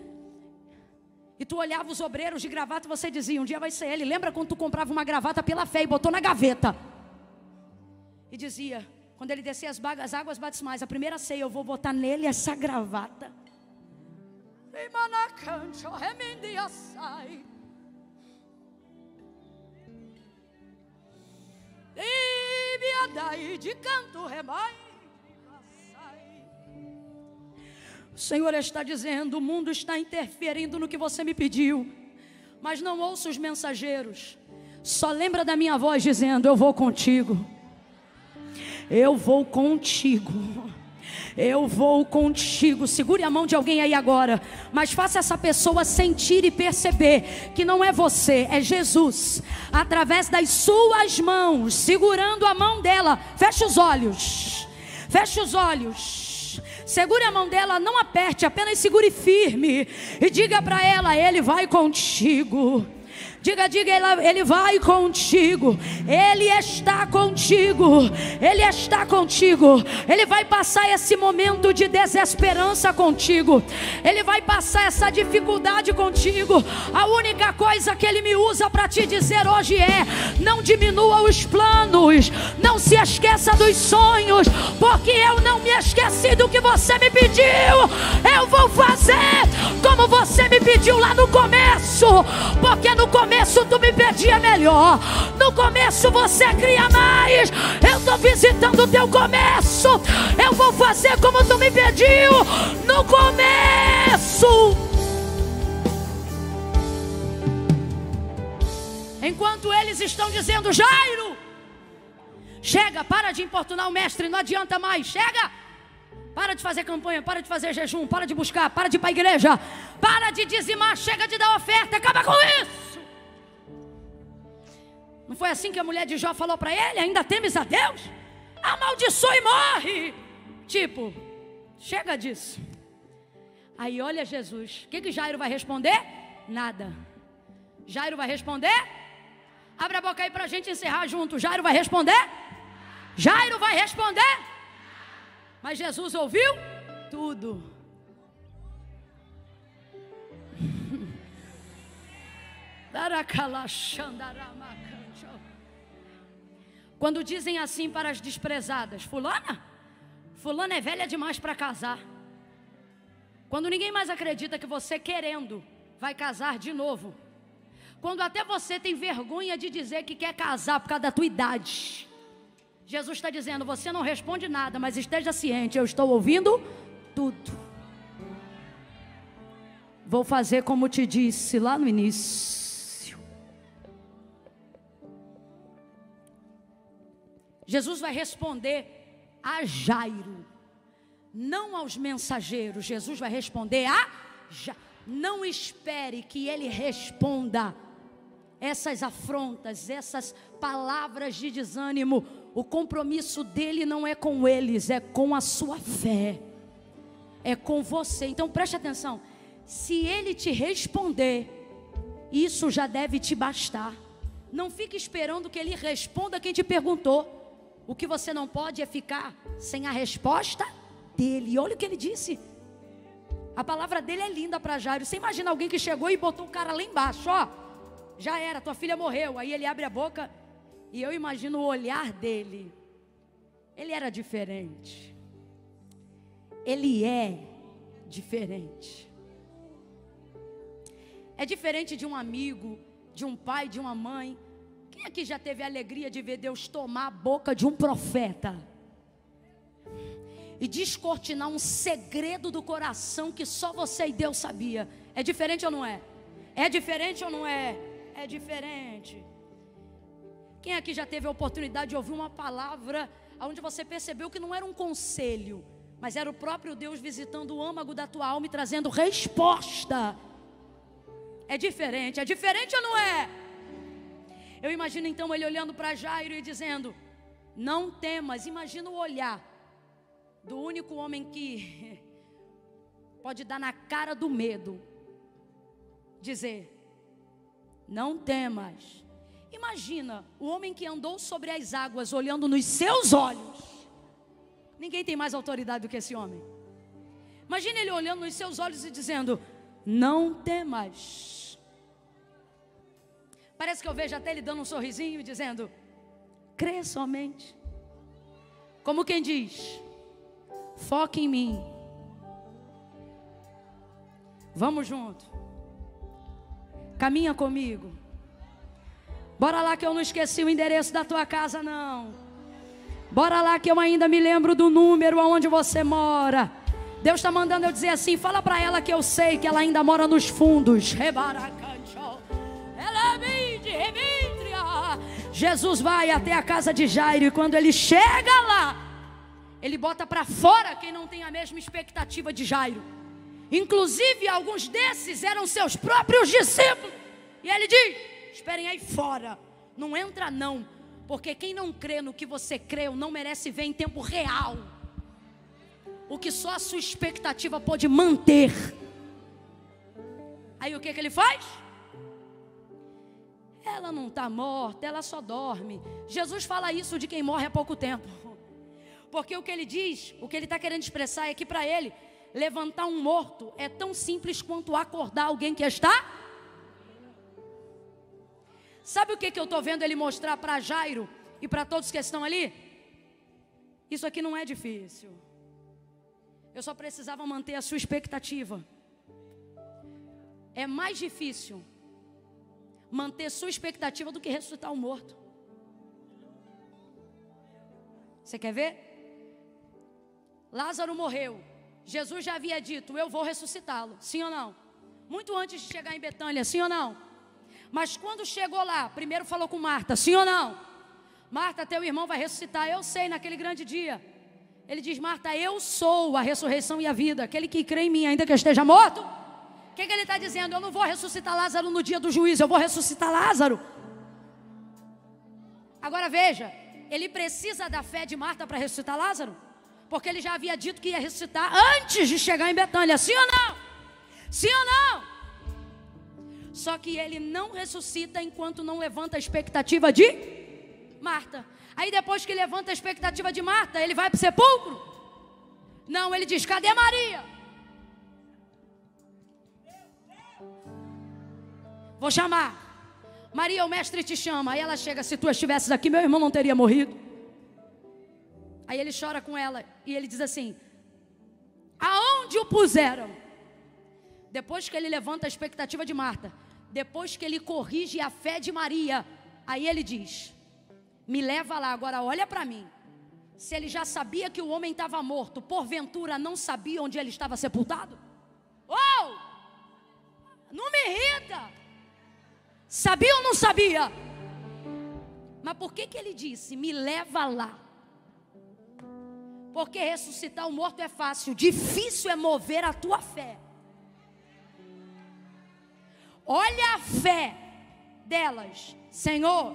A: e tu olhava os obreiros de gravata e você dizia: um dia vai ser ele. Lembra quando tu comprava uma gravata pela fé e botou na gaveta e dizia: quando ele descer as águas batismais, a primeira ceia, eu vou botar nele essa gravata. De canto remai. O Senhor está dizendo: o mundo está interferindo no que você me pediu, mas não ouça os mensageiros. Só lembra da minha voz dizendo: eu vou contigo. Eu vou contigo. Eu vou contigo. Segure a mão de alguém aí agora, mas faça essa pessoa sentir e perceber que não é você, é Jesus, através das suas mãos, segurando a mão dela. Feche os olhos. Feche os olhos. Segure a mão dela, não aperte, apenas segure firme e diga para ela: Ele vai contigo. Diga, Ele vai contigo. Ele está contigo. Ele está contigo. Ele vai passar esse momento de desesperança contigo. Ele vai passar essa dificuldade contigo. A única coisa que Ele me usa para te dizer hoje é: não diminua os planos, não se esqueça dos sonhos, porque eu não me esqueci do que você me pediu. Eu vou fazer como você me pediu lá no começo, porque no começo tu me pedia melhor, no começo você cria mais. Eu estou visitando o teu começo. Eu vou fazer como tu me pediu no começo. Enquanto eles estão dizendo: Jairo, chega, para de importunar o mestre, não adianta mais, chega. Para de fazer campanha, para de fazer jejum, para de buscar, para de ir para a igreja, para de dizimar, chega de dar oferta, acaba com isso. Não foi assim que a mulher de Jó falou para ele: ainda temes a Deus? Amaldiçoa e morre. Tipo, chega disso. Aí olha Jesus, o que Jairo vai responder? Nada. Jairo vai responder? Abre a boca aí para a gente encerrar junto. Jairo vai responder? Jairo vai responder? Mas Jesus ouviu tudo. Quando dizem assim para as desprezadas: fulana é velha demais para casar. Quando ninguém mais acredita que você, querendo, vai casar de novo. Quando até você tem vergonha de dizer que quer casar por causa da tua idade. Jesus está dizendo: você não responde nada, mas esteja ciente, eu estou ouvindo tudo. Vou fazer como te disse lá no início. Jesus vai responder a Jairo, não aos mensageiros. Jesus vai responder a Jairo. Não espere que ele responda essas afrontas, essas palavras de desânimo. O compromisso dele não é com eles, é com a sua fé, é com você. Então preste atenção: se ele te responder, isso já deve te bastar. Não fique esperando que ele responda quem te perguntou. O que você não pode é ficar sem a resposta dele. Olha o que ele disse. A palavra dele é linda para Jairo. Você imagina alguém que chegou e botou o cara lá embaixo: ó, já era, tua filha morreu. Aí ele abre a boca e eu imagino o olhar dele. Ele era diferente. Ele é diferente. É diferente de um amigo, de um pai, de uma mãe. Quem aqui já teve a alegria de ver Deus tomar a boca de um profeta e descortinar um segredo do coração que só você e Deus sabia? É diferente ou não é? É diferente ou não é? É diferente. Quem aqui já teve a oportunidade de ouvir uma palavra onde você percebeu que não era um conselho, mas era o próprio Deus visitando o âmago da tua alma e trazendo resposta? É diferente ou não é? Eu imagino então ele olhando para Jairo e dizendo: não temas. Imagina o olhar do único homem que pode dar na cara do medo, dizer: não temas. Imagina o homem que andou sobre as águas olhando nos seus olhos. Ninguém tem mais autoridade do que esse homem. Imagina ele olhando nos seus olhos e dizendo: não temas. Parece que eu vejo até ele dando um sorrisinho e dizendo: crê somente. Como quem diz: foca em mim. Vamos junto. Caminha comigo. Bora lá que eu não esqueci o endereço da tua casa não. Bora lá que eu ainda me lembro do número aonde você mora. Deus está mandando eu dizer assim: fala para ela que eu sei que ela ainda mora nos fundos. Jesus vai até a casa de Jairo e quando ele chega lá, ele bota para fora quem não tem a mesma expectativa de Jairo. Inclusive alguns desses eram seus próprios discípulos. E ele diz: esperem aí fora, não entra não, porque quem não crê no que você creu não merece ver em tempo real o que só a sua expectativa pode manter. Aí o que ele faz? ela não está morta, ela só dorme. Jesus fala isso de quem morre há pouco tempo. Porque o que ele diz, o que ele está querendo expressar é que para ele, levantar um morto é tão simples quanto acordar alguém que está. Sabe o que eu estou vendo ele mostrar para Jairo e para todos que estão ali? Isso aqui não é difícil. Eu só precisava manter a sua expectativa. É mais difícil manter sua expectativa do que ressuscitar o morto. Você quer ver? Lázaro morreu. Jesus já havia dito, eu vou ressuscitá-lo. Sim ou não? Muito antes de chegar em Betânia, sim ou não? Mas quando chegou lá, primeiro falou com Marta, sim ou não? Marta, teu irmão vai ressuscitar. Eu sei, naquele grande dia. Ele diz, Marta, eu sou a ressurreição e a vida. Aquele que crê em mim, ainda que eu esteja morto. O que ele está dizendo? Eu não vou ressuscitar Lázaro no dia do juízo, eu vou ressuscitar Lázaro. Agora veja, ele precisa da fé de Marta para ressuscitar Lázaro? Porque ele já havia dito que ia ressuscitar antes de chegar em Betânia, sim ou não? Sim ou não? Só que ele não ressuscita enquanto não levanta a expectativa de Marta. Aí depois que levanta a expectativa de Marta, ele vai para o sepulcro? Não, ele diz, cadê Maria? Vou chamar. Maria, o mestre te chama. Aí ela chega, se tu estivesses aqui, meu irmão não teria morrido. Aí ele chora com ela e ele diz assim, aonde o puseram? Depois que ele levanta a expectativa de Marta, depois que ele corrige a fé de Maria, aí ele diz, me leva lá. Agora olha para mim, se ele já sabia que o homem estava morto, porventura não sabia onde ele estava sepultado? Oh, não me irrita. Sabia ou não sabia? Mas por que ele disse, me leva lá? Porque ressuscitar o morto é fácil, difícil é mover a tua fé. Olha a fé delas. Senhor,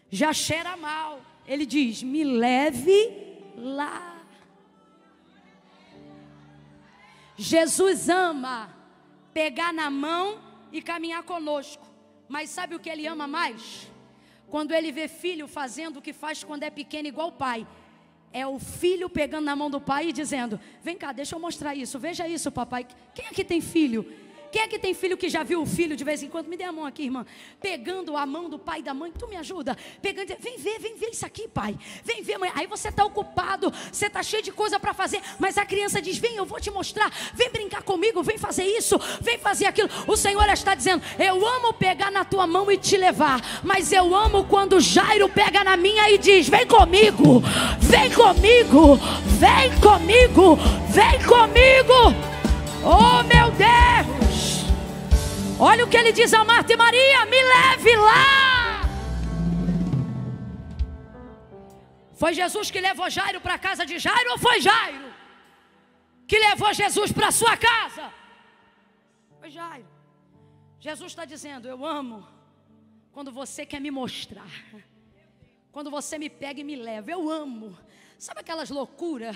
A: já cheira mal. Ele diz, me leve lá. Jesus ama pegar na mão e caminhar conosco. Mas sabe o que ele ama mais? Quando ele vê filho fazendo o que faz quando é pequeno igual o pai. É o filho pegando na mão do pai e dizendo, vem cá, deixa eu mostrar isso, veja isso, papai. Quem aqui tem filho? Quem é que tem filho que já viu o filho de vez em quando? Me dê a mão aqui, irmã. Pegando a mão do pai e da mãe, tu me ajuda. Pegando, vem ver isso aqui, pai. Vem ver, mãe. Aí você está ocupado, você está cheio de coisa para fazer. Mas a criança diz, vem, eu vou te mostrar. Vem brincar comigo, vem fazer isso, vem fazer aquilo. O Senhor está dizendo, eu amo pegar na tua mão e te levar. Mas eu amo quando Jairo pega na minha e diz, vem comigo, vem comigo, vem comigo, vem comigo. Oh, meu Deus. Olha o que ele diz a Marta e Maria, me leve lá. Foi Jesus que levou Jairo para a casa de Jairo ou foi Jairo que levou Jesus para a sua casa? Foi Jairo. Jesus está dizendo, eu amo quando você quer me mostrar, quando você me pega e me leva, eu amo. Sabe aquelas loucuras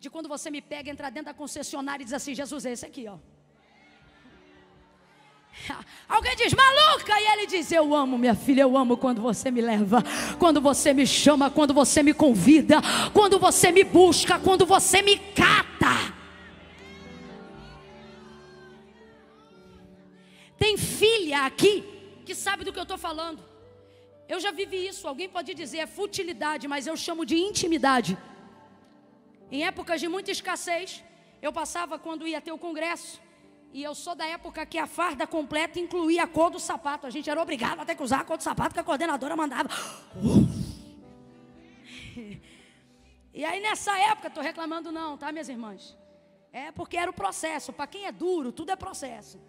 A: de quando você me pega, entra dentro da concessionária e diz assim, Jesus, é esse aqui, ó. Alguém diz, maluca, e ele diz, eu amo, minha filha, eu amo quando você me leva, quando você me chama, quando você me convida, quando você me busca, quando você me cata. Tem filha aqui que sabe do que eu estou falando. Eu já vivi isso, alguém pode dizer é futilidade, mas eu chamo de intimidade. Em épocas de muita escassez, eu passava quando ia ter o congresso. E eu sou da época que a farda completa incluía a cor do sapato. A gente era obrigado a ter que usar a cor do sapato que a coordenadora mandava. E aí nessa época, estou reclamando não, tá, minhas irmãs? É porque era o processo. Para quem é duro, tudo é processo.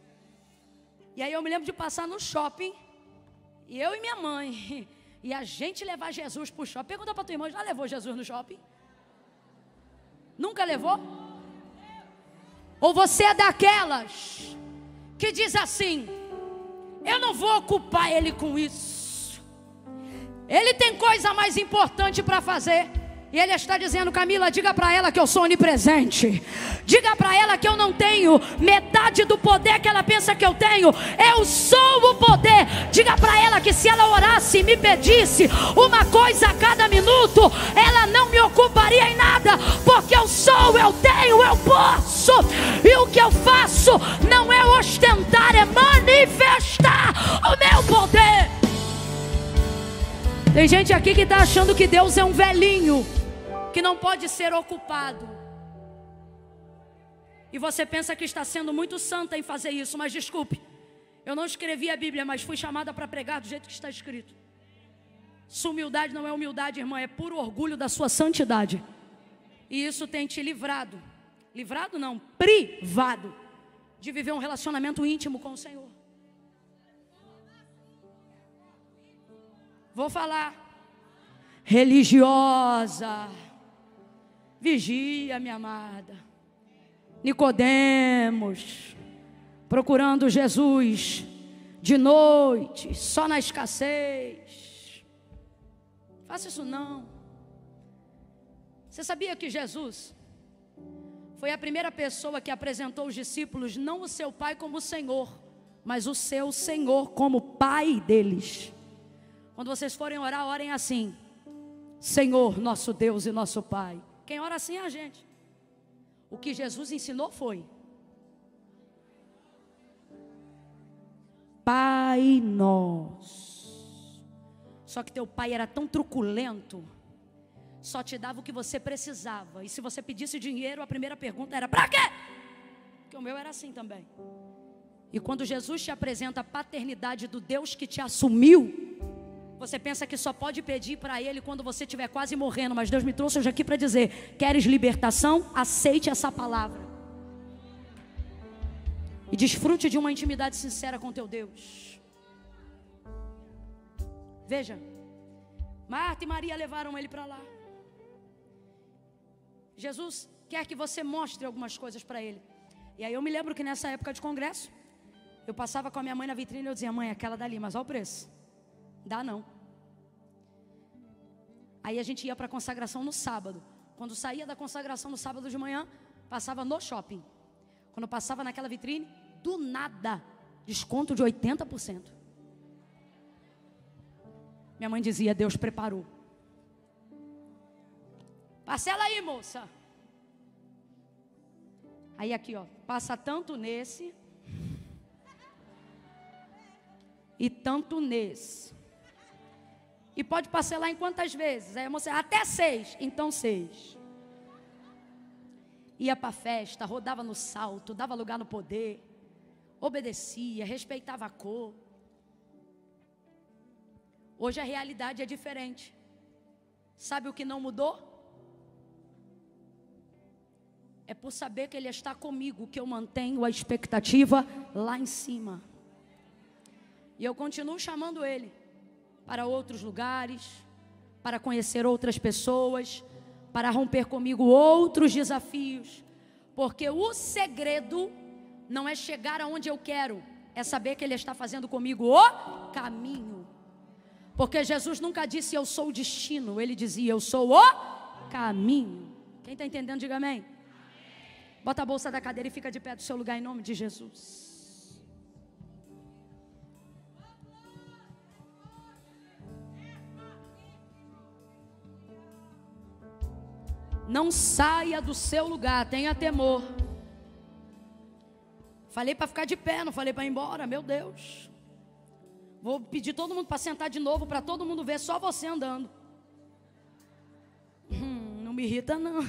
A: E aí eu me lembro de passar no shopping, e eu e minha mãe, e a gente levar Jesus para o shopping. Pergunta para tua irmã, já levou Jesus no shopping? Nunca levou? Ou você é daquelas que diz assim, eu não vou ocupar ele com isso, ele tem coisa mais importante para fazer. E Ele está dizendo: Camila, diga para ela que eu sou onipresente. Diga para ela que eu não tenho metade do poder que ela pensa que eu tenho. Eu sou o poder. Diga para ela que se ela orasse e me pedisse uma coisa a cada minuto, ela não me ocuparia em nada, porque eu sou, eu tenho, eu posso. E o que eu faço não é ostentar, é manifestar o meu poder. Tem gente aqui que está achando que Deus é um velhinho que não pode ser ocupado. E você pensa que está sendo muito santa em fazer isso, mas desculpe, eu não escrevi a Bíblia, mas fui chamada para pregar do jeito que está escrito. Sua humildade não é humildade, irmã, é puro orgulho da sua santidade. E isso tem te livrado, livrado não, privado, de viver um relacionamento íntimo com o Senhor. Vou falar. Religiosa, vigia, minha amada. Nicodemos, procurando Jesus de noite, só na escassez. Faça isso não. Você sabia que Jesus foi a primeira pessoa que apresentou os discípulos, não o seu Pai como Senhor, mas o seu Senhor como Pai deles? Quando vocês forem orar, orem assim: Senhor, nosso Deus e nosso Pai. Quem ora assim é a gente. O que Jesus ensinou foi: Pai nosso. Só que teu pai era tão truculento, só te dava o que você precisava. E se você pedisse dinheiro, a primeira pergunta era: pra quê? Porque o meu era assim também. E quando Jesus te apresenta a paternidade do Deus que te assumiu, você pensa que só pode pedir para Ele quando você estiver quase morrendo. Mas Deus me trouxe hoje aqui para dizer: queres libertação? Aceite essa palavra e desfrute de uma intimidade sincera com teu Deus. Veja, Marta e Maria levaram ele para lá. Jesus quer que você mostre algumas coisas para Ele. E aí eu me lembro que nessa época de congresso, eu passava com a minha mãe na vitrine e eu dizia: mãe, aquela dali, mas olha o preço. Dá não. Aí a gente ia para a consagração no sábado. Quando saía da consagração no sábado de manhã, passava no shopping. Quando passava naquela vitrine, do nada, desconto de 80%. Minha mãe dizia: Deus preparou. Parcela aí, moça. Aí aqui, ó, passa tanto nesse e tanto nesse. E pode parcelar em quantas vezes? Aí a moça: até 6. Então 6. Ia para a festa, rodava no salto, dava lugar no poder, obedecia, respeitava a cor. Hoje a realidade é diferente. Sabe o que não mudou? É por saber que Ele está comigo que eu mantenho a expectativa lá em cima. E eu continuo chamando Ele para outros lugares, para conhecer outras pessoas, para romper comigo outros desafios, porque o segredo não é chegar aonde eu quero, é saber que Ele está fazendo comigo o caminho. Porque Jesus nunca disse eu sou o destino, Ele dizia eu sou o caminho. Quem está entendendo, diga amém. Bota a bolsa da cadeira e fica de pé do seu lugar em nome de Jesus. Não saia do seu lugar, tenha temor. Falei para ficar de pé, não falei para ir embora, meu Deus. Vou pedir todo mundo para sentar de novo, para todo mundo ver só você andando. Não me irrita não.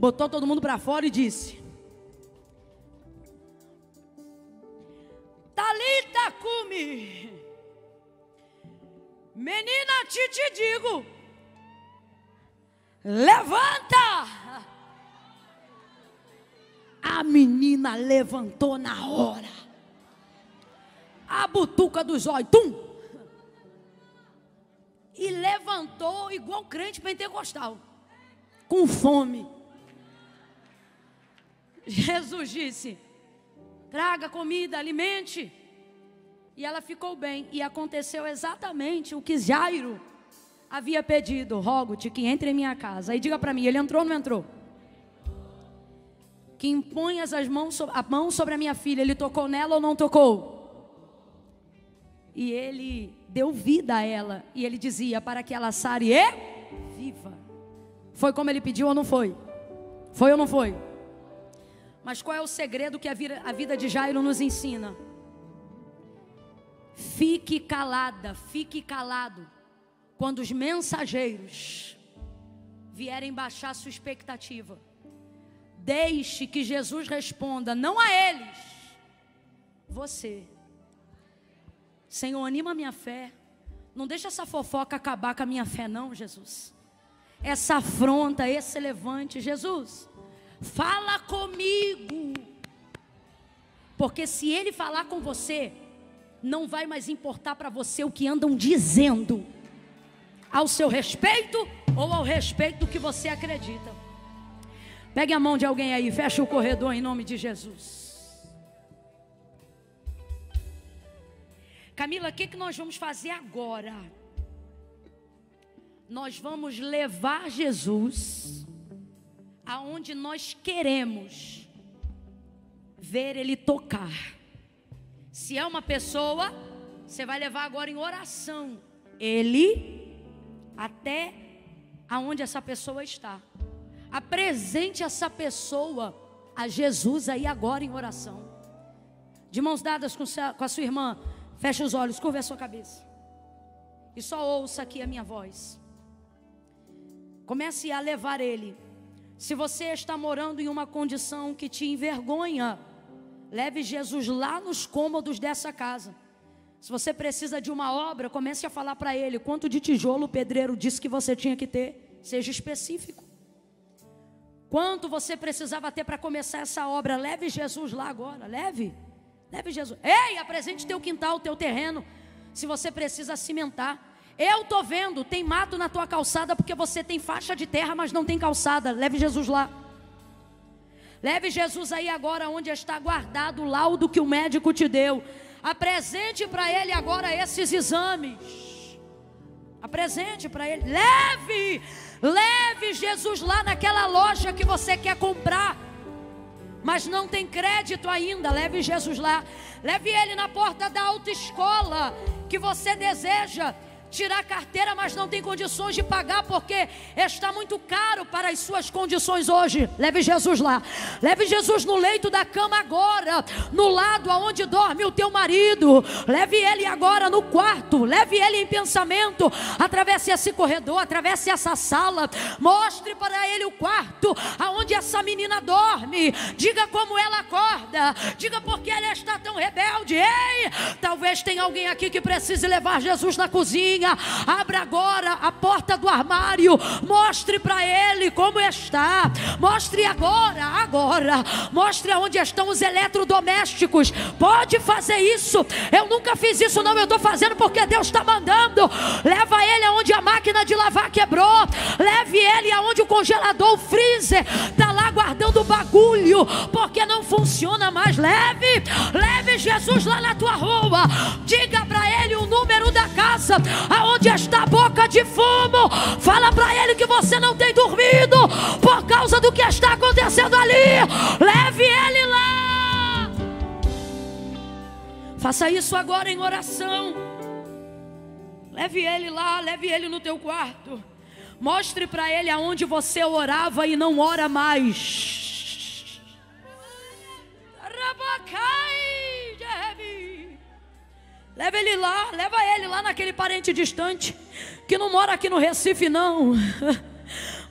A: Botou todo mundo para fora e disse: Talita cumi, menina, te digo, levanta. A menina levantou na hora. A butuca dos olhos, tum! E levantou igual crente pentecostal, com fome. Jesus disse: traga comida, alimente. E ela ficou bem. E aconteceu exatamente o que Jairo havia pedido: rogo-te que entre em minha casa. Aí diga para mim, ele entrou ou não entrou? Que imponhas a mão sobre a minha filha. Ele tocou nela ou não tocou? E ele deu vida a ela. E ele dizia: para que ela sare e viva. Foi como ele pediu ou não foi? Foi ou não foi? Mas qual é o segredo que a vida de Jairo nos ensina? Fique calada, fique calado quando os mensageiros vierem baixar sua expectativa. Deixe que Jesus responda, não a eles, você. Senhor, anima a minha fé. Não deixa essa fofoca acabar com a minha fé não, Jesus. Essa afronta, esse levante, Jesus, fala comigo. Porque se ele falar com você, não vai mais importar para você o que andam dizendo ao seu respeito ou ao respeito do que você acredita. Pegue a mão de alguém aí, fecha o corredor em nome de Jesus. Camila, o que nós vamos fazer agora? Nós vamos levar Jesus aonde nós queremos ver Ele tocar. Se é uma pessoa, você vai levar agora em oração Ele até aonde essa pessoa está. Apresente essa pessoa a Jesus aí agora em oração. De mãos dadas com a sua irmã, feche os olhos, curva a sua cabeça e só ouça aqui a minha voz. Comece a levar Ele. Se você está morando em uma condição que te envergonha, leve Jesus lá nos cômodos dessa casa. Se você precisa de uma obra, comece a falar para Ele quanto de tijolo o pedreiro disse que você tinha que ter. Seja específico. Quanto você precisava ter para começar essa obra? Leve Jesus lá agora, leve Jesus. Ei, apresente teu quintal, teu terreno. Se você precisa cimentar. Eu estou vendo, tem mato na tua calçada porque você tem faixa de terra, mas não tem calçada. Leve Jesus lá. Leve Jesus aí agora onde está guardado o laudo que o médico te deu. Apresente para Ele agora esses exames. Apresente para Ele. Leve Jesus lá naquela loja que você quer comprar, mas não tem crédito ainda. Leve Jesus lá. Leve Ele na porta da autoescola que você deseja tirar carteira, mas não tem condições de pagar porque está muito caro para as suas condições hoje. Leve Jesus lá. Leve Jesus no leito da cama agora, no lado aonde dorme o teu marido. Leve Ele agora no quarto. Leve Ele em pensamento. Atravesse esse corredor, atravesse essa sala. Mostre para Ele o quarto aonde essa menina dorme. Diga como ela acorda. Diga por que ela está tão rebelde. Ei, talvez tenha alguém aqui que precise levar Jesus na cozinha. Abra agora a porta do armário. Mostre para Ele como está. Mostre agora. Mostre aonde estão os eletrodomésticos. Pode fazer isso. Eu nunca fiz isso não. Eu estou fazendo porque Deus está mandando. Leva Ele aonde a máquina de lavar quebrou. Leve Ele aonde o congelador, o freezer está lá guardando o bagulho porque não funciona mais. Leve Jesus lá na tua rua. Diga para Ele o número da casa aonde está a boca de fumo. Fala para Ele que você não tem dormido por causa do que está acontecendo ali. Leve Ele lá. Faça isso agora em oração. Leve Ele lá, leve Ele no teu quarto. Mostre para Ele aonde você orava e não ora mais. Leva Ele lá, leva Ele lá naquele parente distante que não mora aqui no Recife não.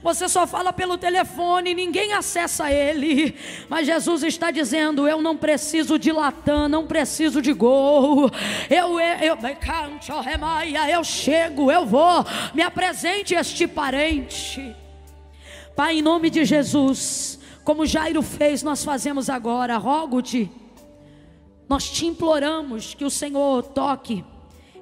A: Você só fala pelo telefone, ninguém acessa Ele. Mas Jesus está dizendo: eu não preciso de latã, não preciso de gol. Eu chego, eu vou. Me apresente este parente. Pai, em nome de Jesus, como Jairo fez, nós fazemos agora. Rogo-te, nós te imploramos que o Senhor toque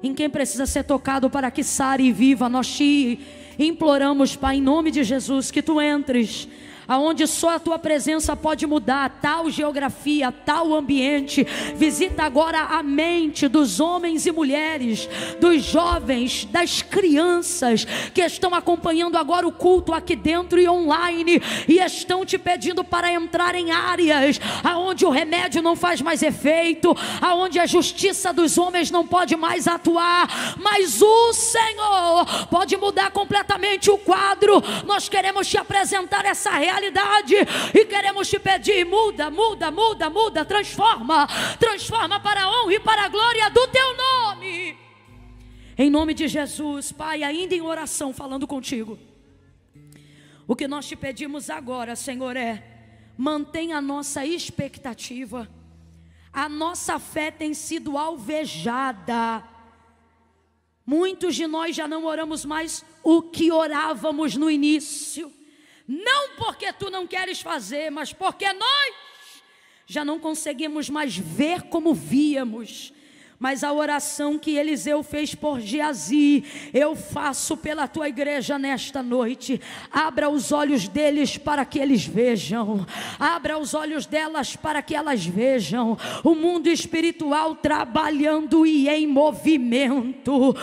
A: em quem precisa ser tocado para que sare e viva. Nós te imploramos, Pai, em nome de Jesus, que Tu entres aonde só a tua presença pode mudar tal geografia, tal ambiente. Visita agora a mente dos homens e mulheres, dos jovens, das crianças que estão acompanhando agora o culto aqui dentro e online, e estão te pedindo para entrar em áreas aonde o remédio não faz mais efeito, aonde a justiça dos homens não pode mais atuar, mas o Senhor pode mudar completamente o quadro. Nós queremos te apresentar essa realidade e queremos te pedir: muda, muda, muda, muda, transforma, transforma para a honra e para a glória do teu nome, em nome de Jesus. Pai, ainda em oração, falando contigo, o que nós te pedimos agora, Senhor, é: mantenha a nossa expectativa. A nossa fé tem sido alvejada. Muitos de nós já não oramos mais o que orávamos no início, não porque tu não queres fazer, mas porque nós já não conseguimos mais ver como víamos. Mas a oração que Eliseu fez por Geazi, eu faço pela tua igreja nesta noite. Abra os olhos deles para que eles vejam, abra os olhos delas para que elas vejam o mundo espiritual trabalhando e em movimento.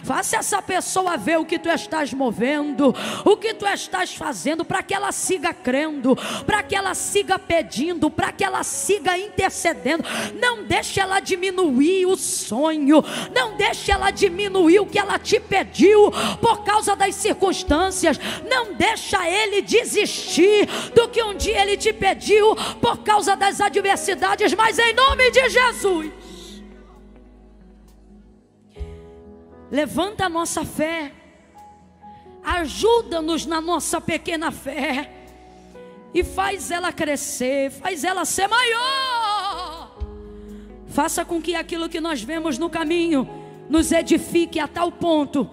A: Faça essa pessoa ver o que tu estás movendo, o que tu estás fazendo, para que ela siga crendo, para que ela siga pedindo, para que ela siga intercedendo. Não deixe ela diminuir o sonho, não deixe ela diminuir o que ela te pediu por causa das circunstâncias. Não deixa ele desistir do que um dia ele te pediu por causa das adversidades, mas em nome de Jesus, levanta a nossa fé, ajuda-nos na nossa pequena fé e faz ela crescer, faz ela ser maior. Faça com que aquilo que nós vemos no caminho nos edifique a tal ponto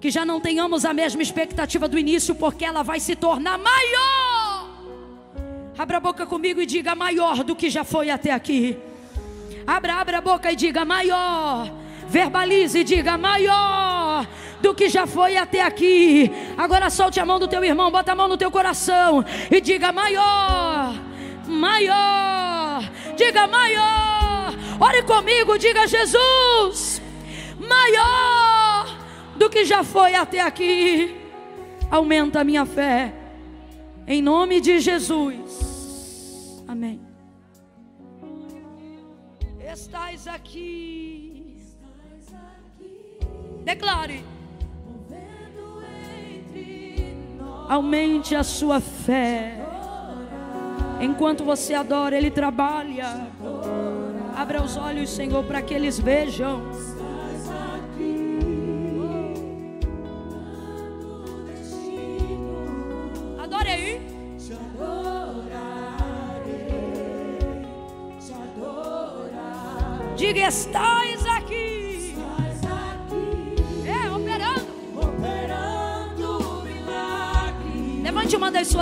A: que já não tenhamos a mesma expectativa do início, porque ela vai se tornar maior. Abra a boca comigo e diga: maior do que já foi até aqui. Abra a boca e diga: maior. Verbalize e diga: maior do que já foi até aqui. Agora solte a mão do teu irmão, bota a mão no teu coração e diga: maior, maior. Diga: maior. Ore comigo, diga: Jesus, maior do que já foi até aqui. Aumenta a minha fé, em nome de Jesus. Amém. Estás aqui. Declare: aumente a sua fé. Enquanto você adora, Ele trabalha. Abra os olhos, Senhor, para que eles vejam. Adore aí. Diga: estás aqui. É, operando milagre. Levante uma das suas